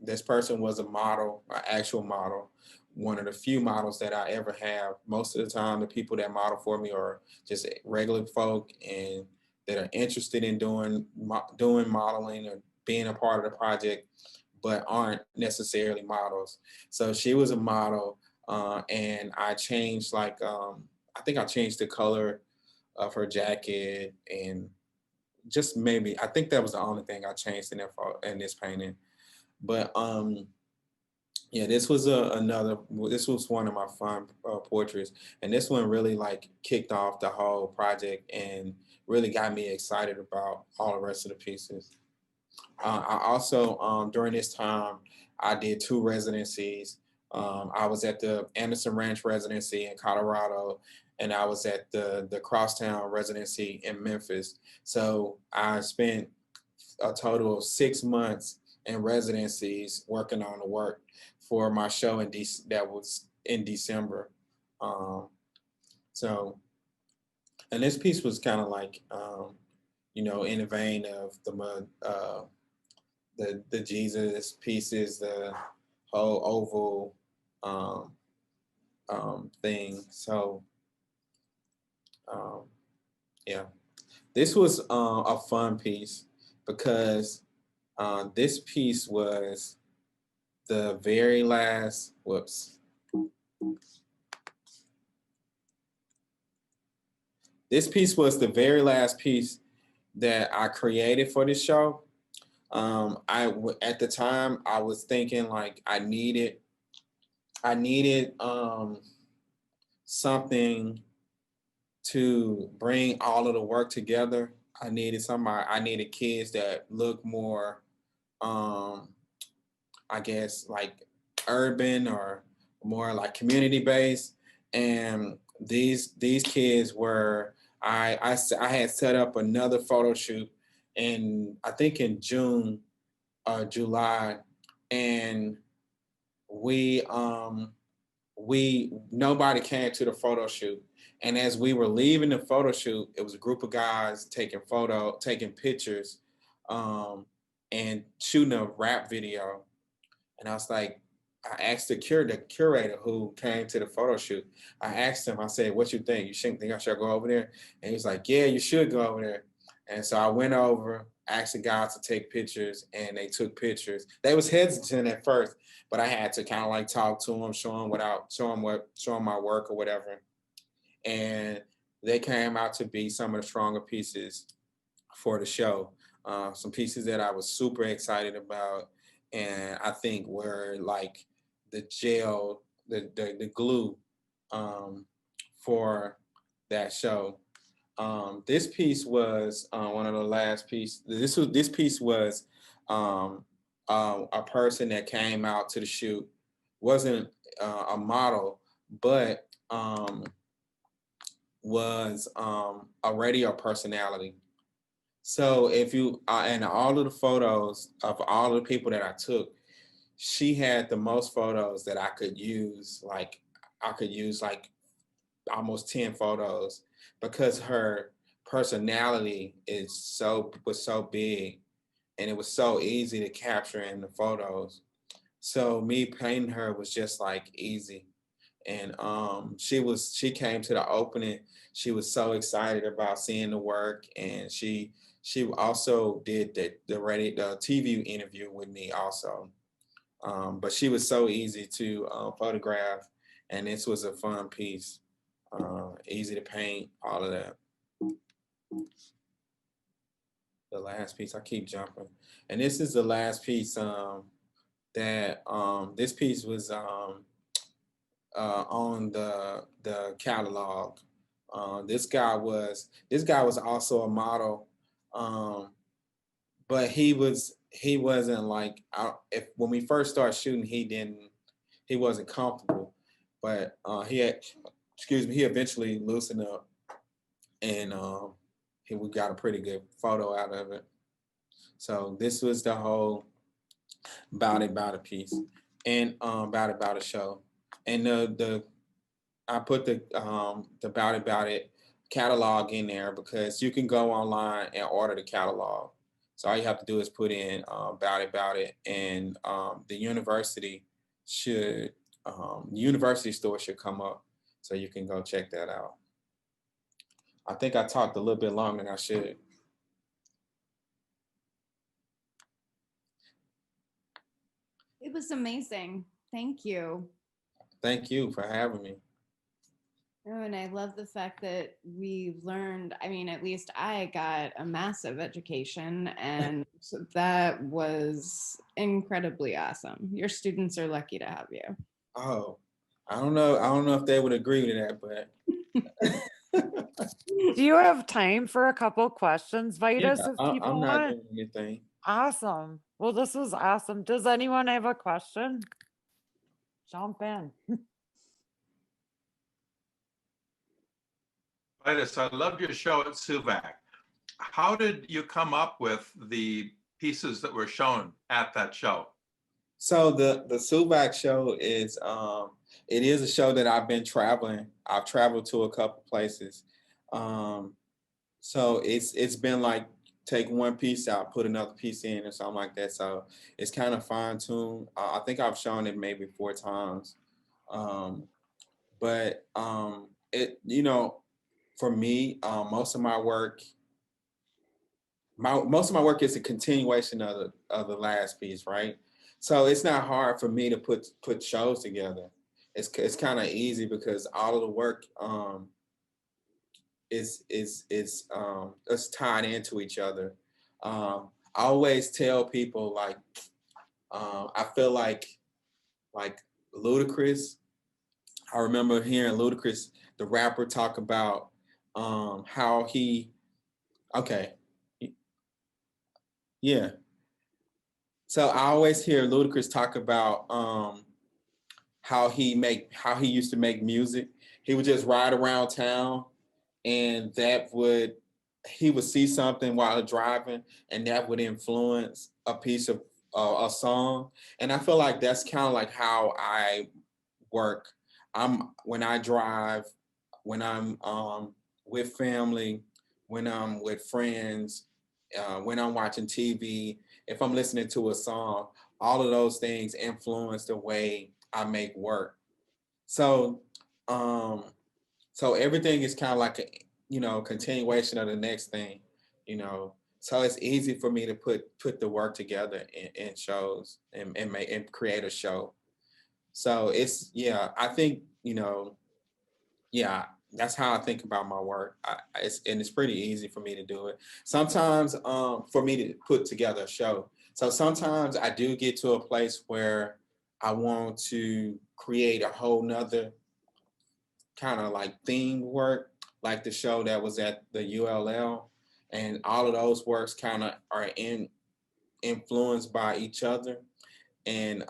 this person was a model, an actual model, one of the few models that I ever have. Most of the time, the people that model for me are just regular folk and that are interested in doing modeling or being a part of the project, but aren't necessarily models. So she was a model, and I changed I think I changed the color of her jacket, and just maybe, I think that was the only thing I changed in this painting. But yeah, this was this was one of my fun portraits, and this one really like kicked off the whole project and really got me excited about all the rest of the pieces. I also, during this time, I did 2 residencies. I was at the Anderson Ranch residency in Colorado, and I was at the Crosstown residency in Memphis. So I spent a total of 6 months in residencies working on the work for my show that was in December. So, and this piece was kind of like, in the vein of the Jesus pieces, the whole oval thing. So, yeah, this was a fun piece because this piece was the very last. Whoops. This piece was the very last piece that I created for this show. At the time I was thinking like I needed something to bring all of the work together. I needed kids that look more, I guess, like urban or more like community based. And these kids were, I had set up another photo shoot I think in June or July, and we nobody came to the photo shoot. And as we were leaving the photo shoot, it was a group of guys taking pictures, and shooting a rap video. And I was like, I asked the curator who came to the photo shoot. I asked him, I said, "What you think? You shouldn't think I should go over there?" And he was like, "Yeah, you should go over there." And so I went over, asked the guys to take pictures, and they took pictures. They was hesitant at first, but I had to kind of like talk to them, show them my work or whatever. And they came out to be some of the stronger pieces for the show. Some pieces that I was super excited about, and I think were like the glue for that show. This piece was one of the last pieces. This piece was a person that came out to the shoot, wasn't a model, but was a radio personality. So if you and all of the photos of all of the people that I took, she had the most photos that I could use. Like I could use like almost 10 photos because her personality was so big, and it was so easy to capture in the photos. So me painting her was just like easy. And she came to the opening. She was so excited about seeing the work, and she also did the TV interview with me also. But she was so easy to photograph, and this was a fun piece. Easy to paint, all of that. The last piece, I keep jumping. And this is the last piece this piece was on the catalog. This guy was also a model, but he wasn't like when we first started shooting, he wasn't comfortable, but he eventually loosened up, and we got a pretty good photo out of it. So this was the whole Bout It piece, and Bout It show. And I put the Bout It catalog in there because you can go online and order the catalog. So all you have to do is put in Bout It, and the university store should come up, so you can go check that out. I think I talked a little bit longer than I should. It was amazing. Thank you. Thank you for having me. Oh, and I love the fact that we've learned, I mean, at least I got a massive education, and so that was incredibly awesome. Your students are lucky to have you. Oh, I don't know if they would agree with that, but Do you have time for a couple questions, Vitus, yeah, if people I'm not want? doing anything. Awesome. Well, this was awesome. Does anyone have a question? Jump in. Vitus, I loved your show at SooVAC. How did you come up with the pieces that were shown at that show? So the SooVAC show is it is a show that I've been traveling. I've traveled to a couple places. So it's been like take one piece out, put another piece in or something like that. So it's kind of fine-tuned. I think I've shown it maybe 4 times. But it, you know, for me, most of my work is a continuation of the last piece, right? So it's not hard for me to put shows together. It's kind of easy because all of the work is tied into each other. I always tell people like I feel like Ludacris. I remember hearing Ludacris, the rapper, talk about how he yeah. So I always hear Ludacris talk about how he used to make music. He would just ride around town, and he would see something while driving, and that would influence a piece of a song. And I feel like that's kind of like how I work. When I drive, when I'm with family, when I'm with friends, when I'm watching TV, if I'm listening to a song, all of those things influence the way I make work. So, so everything is kind of like a, continuation of the next thing, So it's easy for me to put the work together in shows and make and create a show. So I think, that's how I think about my work. It's pretty easy for me to do it. Sometimes for me to put together a show. So sometimes I do get to a place where I want to create a whole nother kind of like theme work, like the show that was at the ULL. And all of those works kind of are influenced by each other. And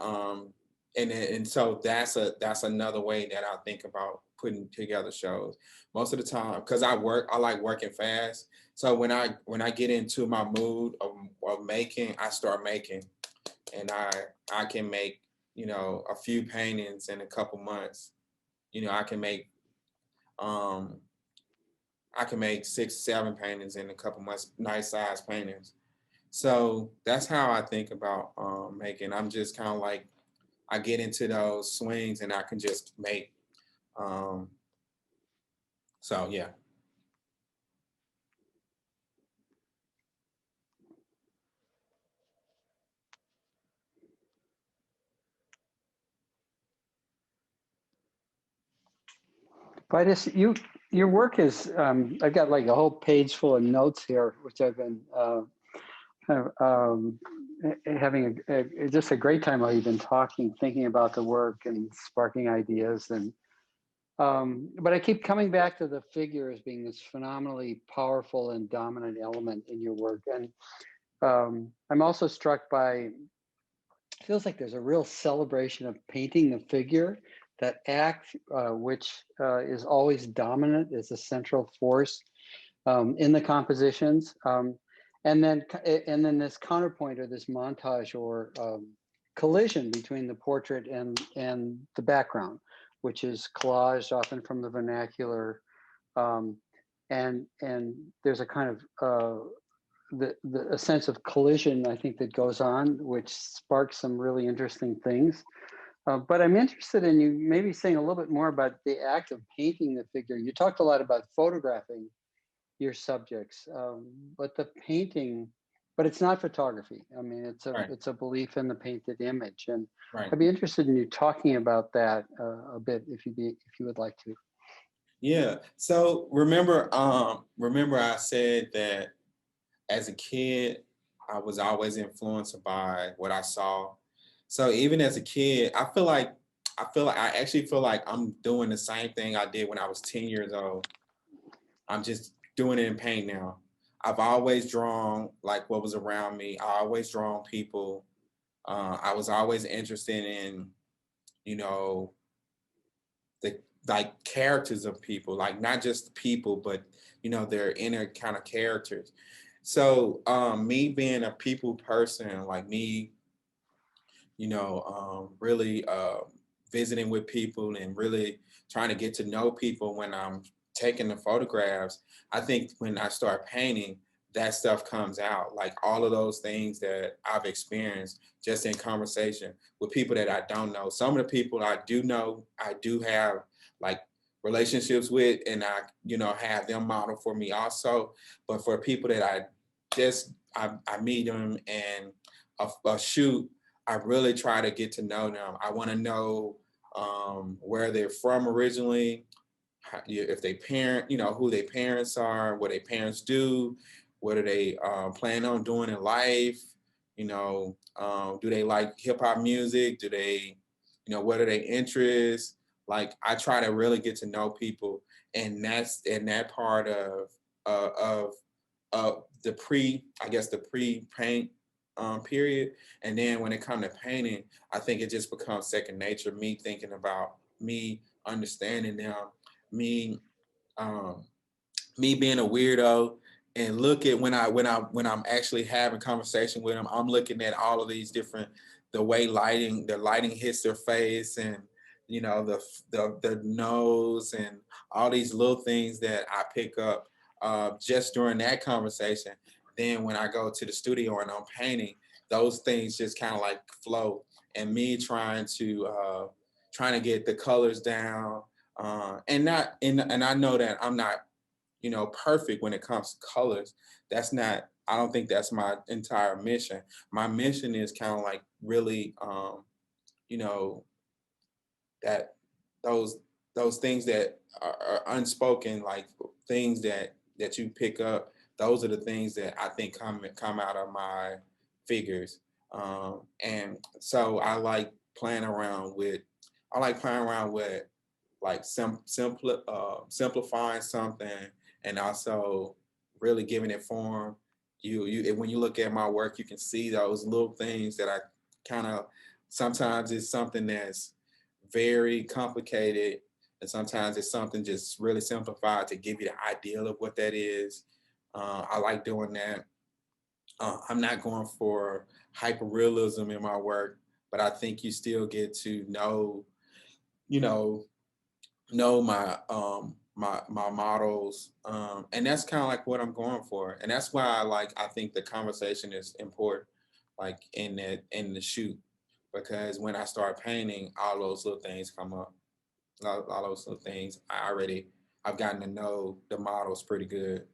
so that's another way that I think about putting together shows. Most of the time, because I like working fast. So when I get into my mood of making, I start making, and I can make a few paintings in a couple months. I can make 6, 7 paintings in a couple months, nice size paintings. So that's how I think about making. I'm just kind of like, I get into those swings and I can just make. So yeah. Vitus, your work is, I've got like a whole page full of notes here, which I've been having just a great time while you've been talking, thinking about the work and sparking ideas. And but I keep coming back to the figure as being this phenomenally powerful and dominant element in your work. And I'm also struck by, it feels like there's a real celebration of painting the figure, that act, which is always dominant, is a central force in the compositions. And then this counterpoint, or this montage, or collision between the portrait and the background, which is collaged often from the vernacular. And there's a kind of a sense of collision, I think, that goes on, which sparks some really interesting things. But I'm interested in you maybe saying a little bit more about the act of painting the figure. You talked a lot about photographing your subjects, but the painting, but it's not photography. I mean, it's a belief in the painted image. And Right. I'd be interested in you talking about that a bit, if you would like to. Yeah. So remember I said that as a kid, I was always influenced by what I saw. So even as a kid, I actually feel like I'm doing the same thing I did when I was 10 years old. I'm just doing it in paint now. I've always drawn like what was around me. I always drawn people. I was always interested in, you know, the like characters of people, like not just people, but you know, their inner kind of characters. So me being a people person, like me, you know, really visiting with people and really trying to get to know people when I'm taking the photographs, I think when I start painting, that stuff comes out, like all of those things that I've experienced just in conversation with people that I don't know. Some of the people I do know, I do have like relationships with, and I, you know, have them model for me also. But for people that I meet them and a shoot, I really try to get to know them. I want to know where they're from originally, if they parent, you know, who their parents are, what their parents do, what do they plan on doing in life, you know, do they like hip hop music? Do they, you know, what are their interests? Like I try to really get to know people, and that's in that part of the pre-paint period. And then when it comes to painting, I think it just becomes second nature. Me thinking about me understanding them, me um, me being a weirdo, and look at when I'm actually having conversation with them, I'm looking at all of these different the lighting hits their face, and you know the nose and all these little things that I pick up just during that conversation. Then when I go to the studio and I'm painting, those things just kind of like flow, and me trying to get the colors down, and I know that I'm not, you know, perfect when it comes to colors. That's not, I don't think that's my entire mission. My mission is kind of like really, you know, that those those things that are unspoken, like things that you pick up. Those are the things that I think come out of my figures. And so I like playing around with like simplifying something, and also really giving it form. When you look at my work, you can see those little things that I kind of, sometimes it's something that's very complicated, and sometimes it's something just really simplified to give you the ideal of what that is. I like doing that. I'm not going for hyperrealism in my work, but I think you still get to know, you know my models, and that's kind of like what I'm going for, and that's why I think the conversation is important, like in the shoot, because when I start painting, all those little things come up, all those little things. I've gotten to know the models pretty good.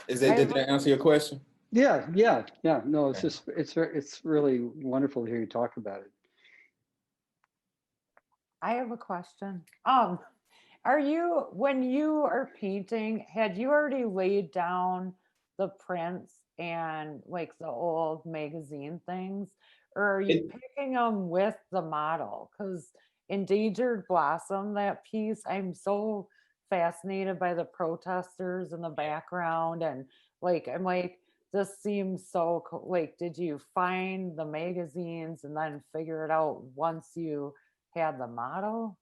Did that answer your question? Yeah, yeah, yeah. No, it's just it's really wonderful to hear you talk about it. I have a question. When you are painting, had you already laid down the prints and like the old magazine things, or are you picking them with the model? Because Endangered Blossom, that piece, I'm so fascinated by the protesters in the background, and like I'm like, this seems so like, did you find the magazines and then figure it out once you had the model?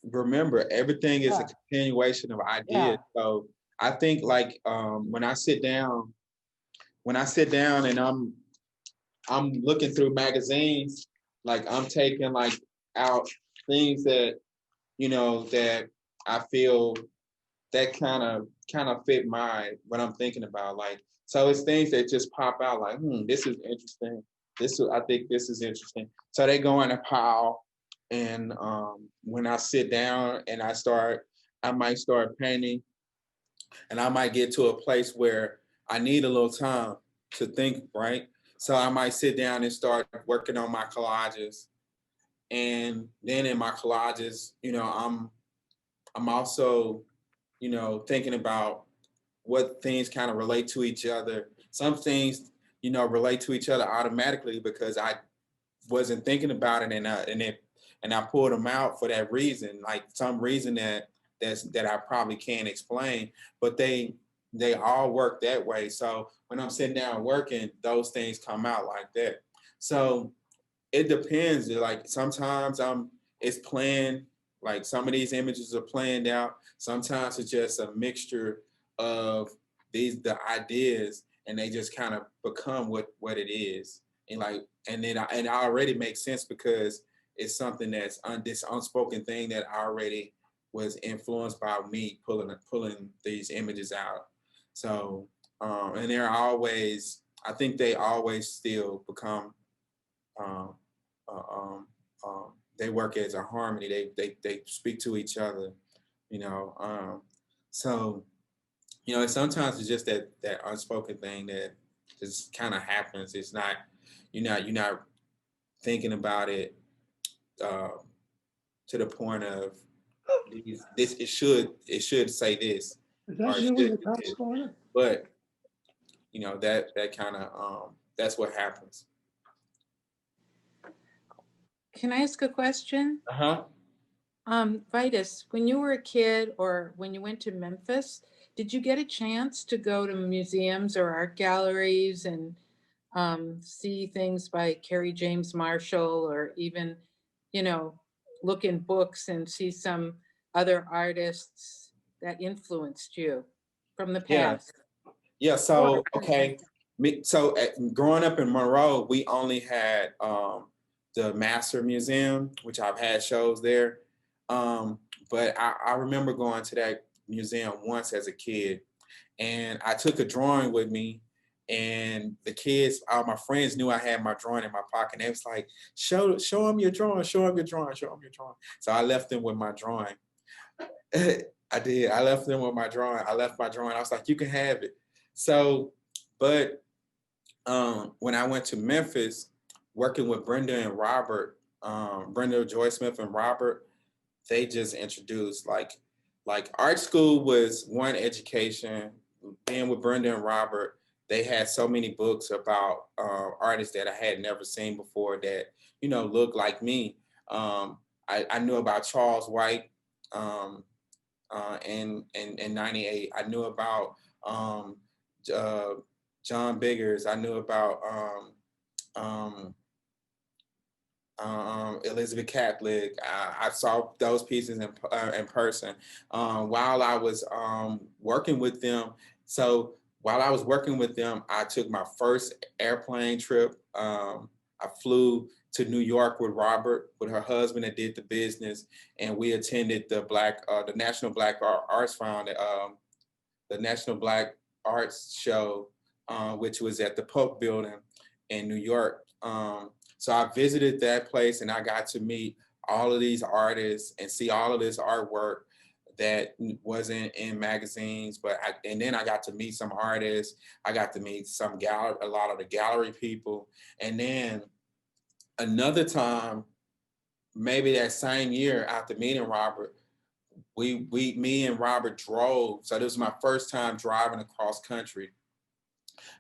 Remember, everything is a Yeah. continuation of ideas. Yeah. So I think like when I sit down and I'm looking through magazines, like I'm taking like out things that, you know, that I feel that kind of fit what I'm thinking about. Like, so it's things that just pop out like, this is interesting. I think this is interesting. So they go in a pile, and when I sit down and I might start painting, and I might get to a place where I need a little time to think, right? So I might sit down and start working on my collages. And then in my collages, you know, I'm also, you know, thinking about what things kind of relate to each other. Some things, you know, relate to each other automatically because I wasn't thinking about it, and I pulled them out for that reason, like some reason that I probably can't explain, but they all work that way. So when I'm sitting down working, those things come out like that. So it depends. Like sometimes it's planned, like some of these images are planned out. Sometimes it's just a mixture of the ideas, and they just kind of become what it is. And like, and then it already makes sense because it's something that's this unspoken thing that already was influenced by me pulling these images out. So and they're always, I think they always still become um, they work as a harmony. They speak to each other, you know. So you know, sometimes it's just that unspoken thing that just kind of happens. It's not you're not thinking about it to the point of this. It should say this, or it should do this. But you know that kind of that's what happens. Can I ask a question? Uh-huh. Vitus, when you were a kid or when you went to Memphis, did you get a chance to go to museums or art galleries and see things by Carrie James Marshall, or even, you know, look in books and see some other artists that influenced you from the Yeah. past? Yeah. So okay. Growing up in Monroe, we only had the Masur Museum, which I've had shows there. But I remember going to that museum once as a kid, and I took a drawing with me, and the kids, all my friends knew I had my drawing in my pocket. And they was like, show them your drawing, show them your drawing, show them your drawing. So I left them with my drawing. I did. I left them with my drawing. I left my drawing. I was like, you can have it. So, but when I went to Memphis, working with Brenda and Robert, Brenda, Joy Smith, and Robert, they just introduced like art school was one education. Being with Brenda and Robert, they had so many books about artists that I had never seen before that, you know, looked like me. I knew about Charles White in '98. I knew about John Biggers. I knew about Elizabeth Catholic. I saw those pieces in person while I was working with them. So while I was working with them, I took my first airplane trip. I flew to New York with Robert, with her husband that did the business, and we attended the National Black Arts Found, the National Black Arts Show, which was at the Polk Building in New York. So I visited that place, and I got to meet all of these artists and see all of this artwork that wasn't in magazines. And then I got to meet some artists. I got to meet a lot of the gallery people. And then another time, maybe that same year after meeting Robert, me and Robert drove. So this was my first time driving across country.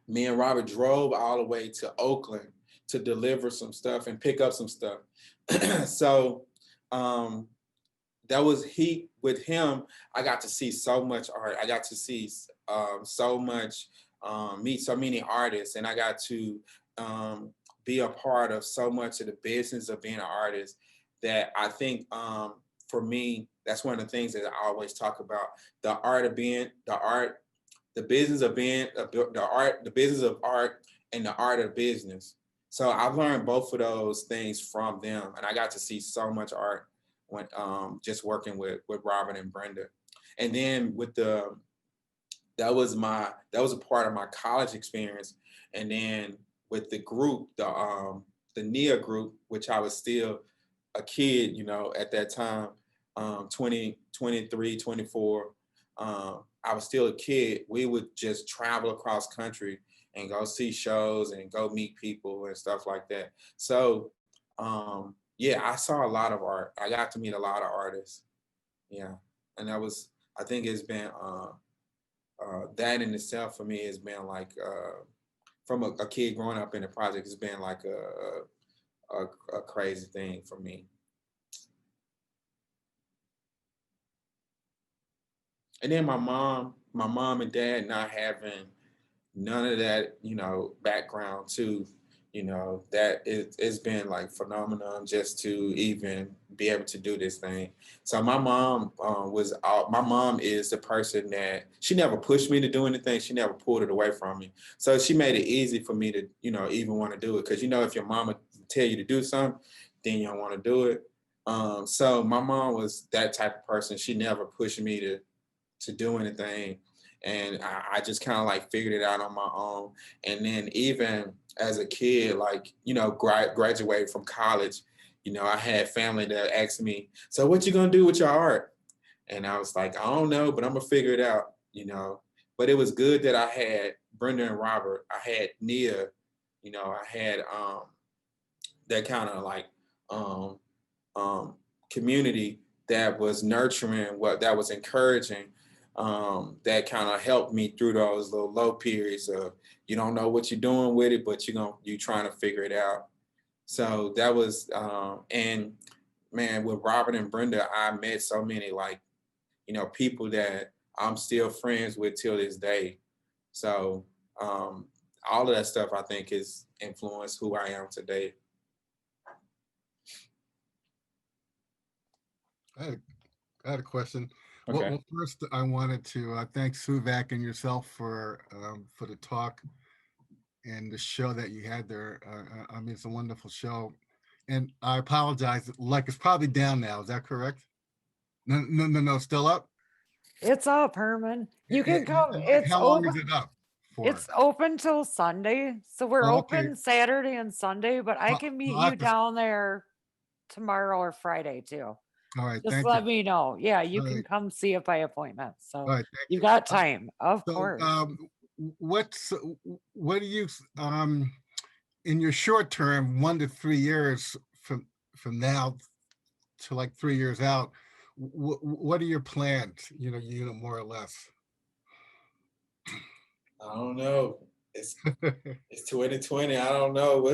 Me and Robert drove all the way to Oakland to deliver some stuff and pick up some stuff. So that was with him, I got to see so much art. I got to see so much, meet so many artists, and I got to be a part of so much of the business of being an artist that I think for me, that's one of the things that I always talk about, the business of being the business of art and the art of business. So I've learned both of those things from them, and I got to see so much art when just working with Robert and Brenda. And then that was a part of my college experience. And then with the group, the NIA group, which I was still a kid, you know, at that time, 20, 23, 24. I was still a kid. We would just travel across country and go see shows and go meet people and stuff like that. So yeah, I saw a lot of art. I got to meet a lot of artists. Yeah, and I think it's been that in itself for me has been like from a kid growing up in the project, it's been like a crazy thing for me. And then my mom and dad not having none of that, you know, background too, you know, that it's been like phenomenal just to even be able to do this thing. So my mom my mom is the person that she never pushed me to do anything. She never pulled it away from me. So she made it easy for me to, you know, even want to do it. Cause you know, if your mama tell you to do something, then you don't want to do it. So my mom was that type of person. She never pushed me to do anything. And I just kind of like figured it out on my own. And then even as a kid, like, you know, graduated from college, you know, I had family that asked me, so what you gonna do with your art? And I was like, I don't know, but I'm gonna figure it out, you know. But it was good that I had Brenda and Robert, I had Nia, you know, I had that kind of like community that was nurturing, that was encouraging, that kind of helped me through those little low periods of you don't know what you're doing with it, but you trying to figure it out. So that was, and man, with Robert and Brenda, I met so many like, you know, people that I'm still friends with till this day. So all of that stuff I think has influenced who I am today. I had a question. Okay. Well, first I wanted to thank SooVAC and yourself for the talk and the show that you had there. I mean, it's a wonderful show. And I apologize, like it's probably down now. Is that correct? No, still up? It's up, Herman. You can come. And It's how long open. is it up for? It's open till Sunday. So we're Oh, okay. open Saturday and Sunday, but I can meet I'll you have to- down there tomorrow or Friday too. All right, Just thank let you. me know. Yeah, you All can right. come see it by appointment. So All right, thank you've you. got time, of So, course. what do you in your short term, 1 to 3 years from now to like 3 years out, what are your plans? You know, more or less. I don't know. It's 2020. I don't know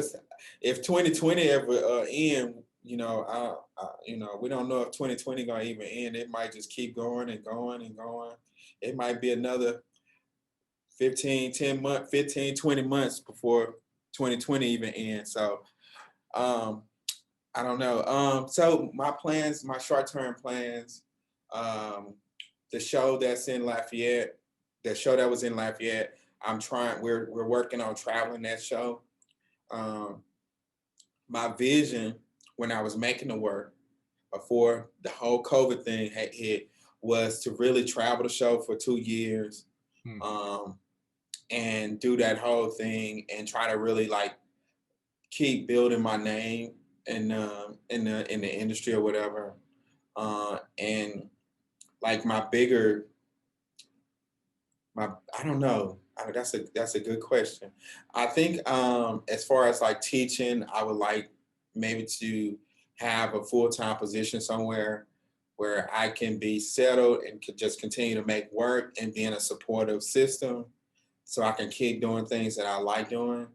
if 2020 ever end. You know, you know, we don't know if 2020 gonna even end. It might just keep going and going and going. It might be another 15, 20 months before 2020 even ends. So I don't know. So my plans, my short-term plans, the show that's in Lafayette, the show that was in Lafayette, we're working on traveling that show. My vision when I was making the work before the whole COVID thing had hit was to really travel the show for 2 years, and do that whole thing and try to really like keep building my name in the industry or whatever. And like I don't know. That's a good question. I think as far as like teaching, I would like maybe to have a full-time position somewhere where I can be settled and could just continue to make work and be in a supportive system so I can keep doing things that I like doing.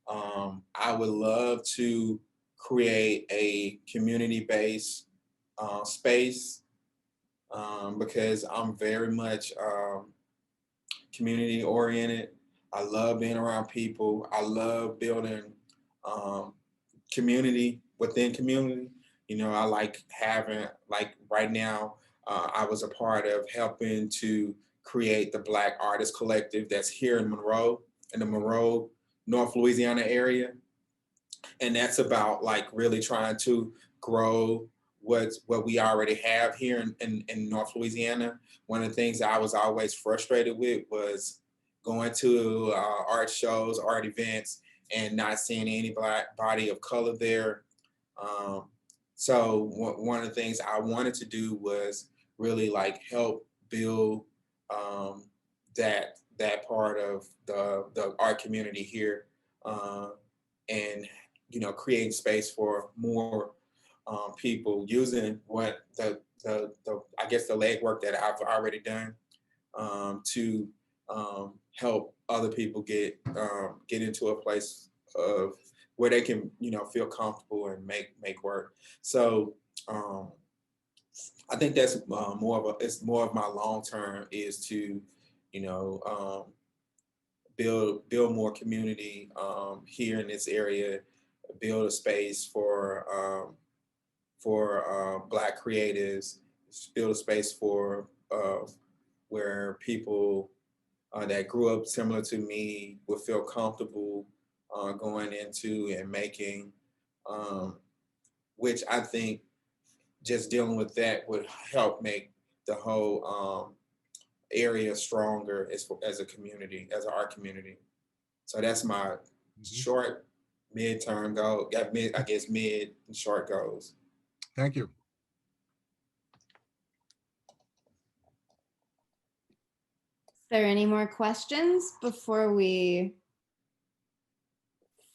I would love to create a community-based space because I'm very much community oriented. I love being around people. I love building community within community. You know, I like having, like right now, I was a part of helping to create the Black Artist Collective that's here in Monroe, in the Monroe, North Louisiana area. And that's about like really trying to grow what we already have here in North Louisiana. One of the things that I was always frustrated with was going to art shows, art events, and not seeing any Black body of color there. So one of the things I wanted to do was really like help build that part of the art community here, and you know, creating space for more people using what the I guess the legwork that I've already done to help other people get into a place of where they can, you know, feel comfortable and make work. So I think that's more of my long term is to, you know, build more community here in this area, build a space for Black creatives, build a space for where people that grew up similar to me would feel comfortable going into and making, which I think just dealing with that would help make the whole area stronger as a community, as an art community. So that's my short, mid-term goal. I guess mid and short goals. Thank you. Is there any more questions before we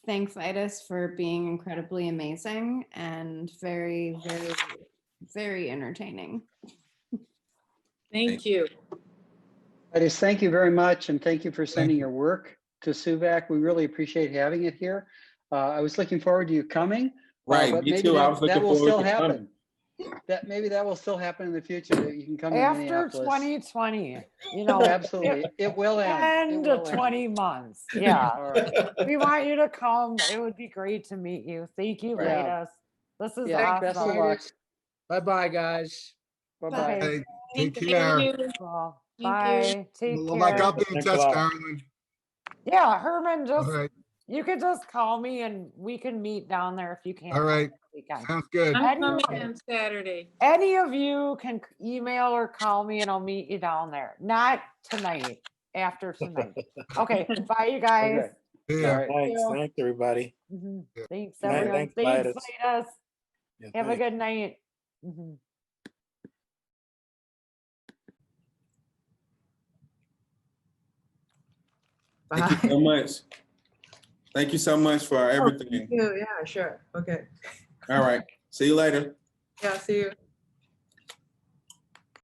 thank Vitus for being incredibly amazing and very, very, very entertaining? Thank you. Vitus, thank you very much, and thank you for sending your work to SooVAC. We really appreciate having it here. I was looking forward to you coming. Right, but me maybe too. I was looking that will forward still to happen. coming. Maybe that will still happen in the future, that you can come to After Minneapolis. 2020, you Oh, know, absolutely. It will end. 10 It to will end. 20 months. Yeah. All right. We want you to come. It would be great to meet you. Thank you, Yeah. Vitus. This is Yeah, awesome. best of luck. Bye-bye, guys. Bye-bye. Okay. Hey, take Thank care. you. Well, Thank you. bye. Take Well, like care. I'll be in Thanks a touch, lot. Carolyn. Yeah, Herman, All just right. you could just call me and we can meet down there if you can't. All right. Weekend. Sounds good. I'm coming Anyway. on Saturday. Any of you can email or call me and I'll meet you down there. Not tonight, after tonight. Okay, bye you guys. See All ya. right. Thanks, thanks, everybody. Mhm. Yeah. Thanks Good night. everyone. Thanks, Thanks, Vitus. Vitus. Yeah, Have a thanks. good night. Mhm. Thank you so much. Thank you so much for everything. Yeah, sure. Okay. All right. See you later. Yeah, see you.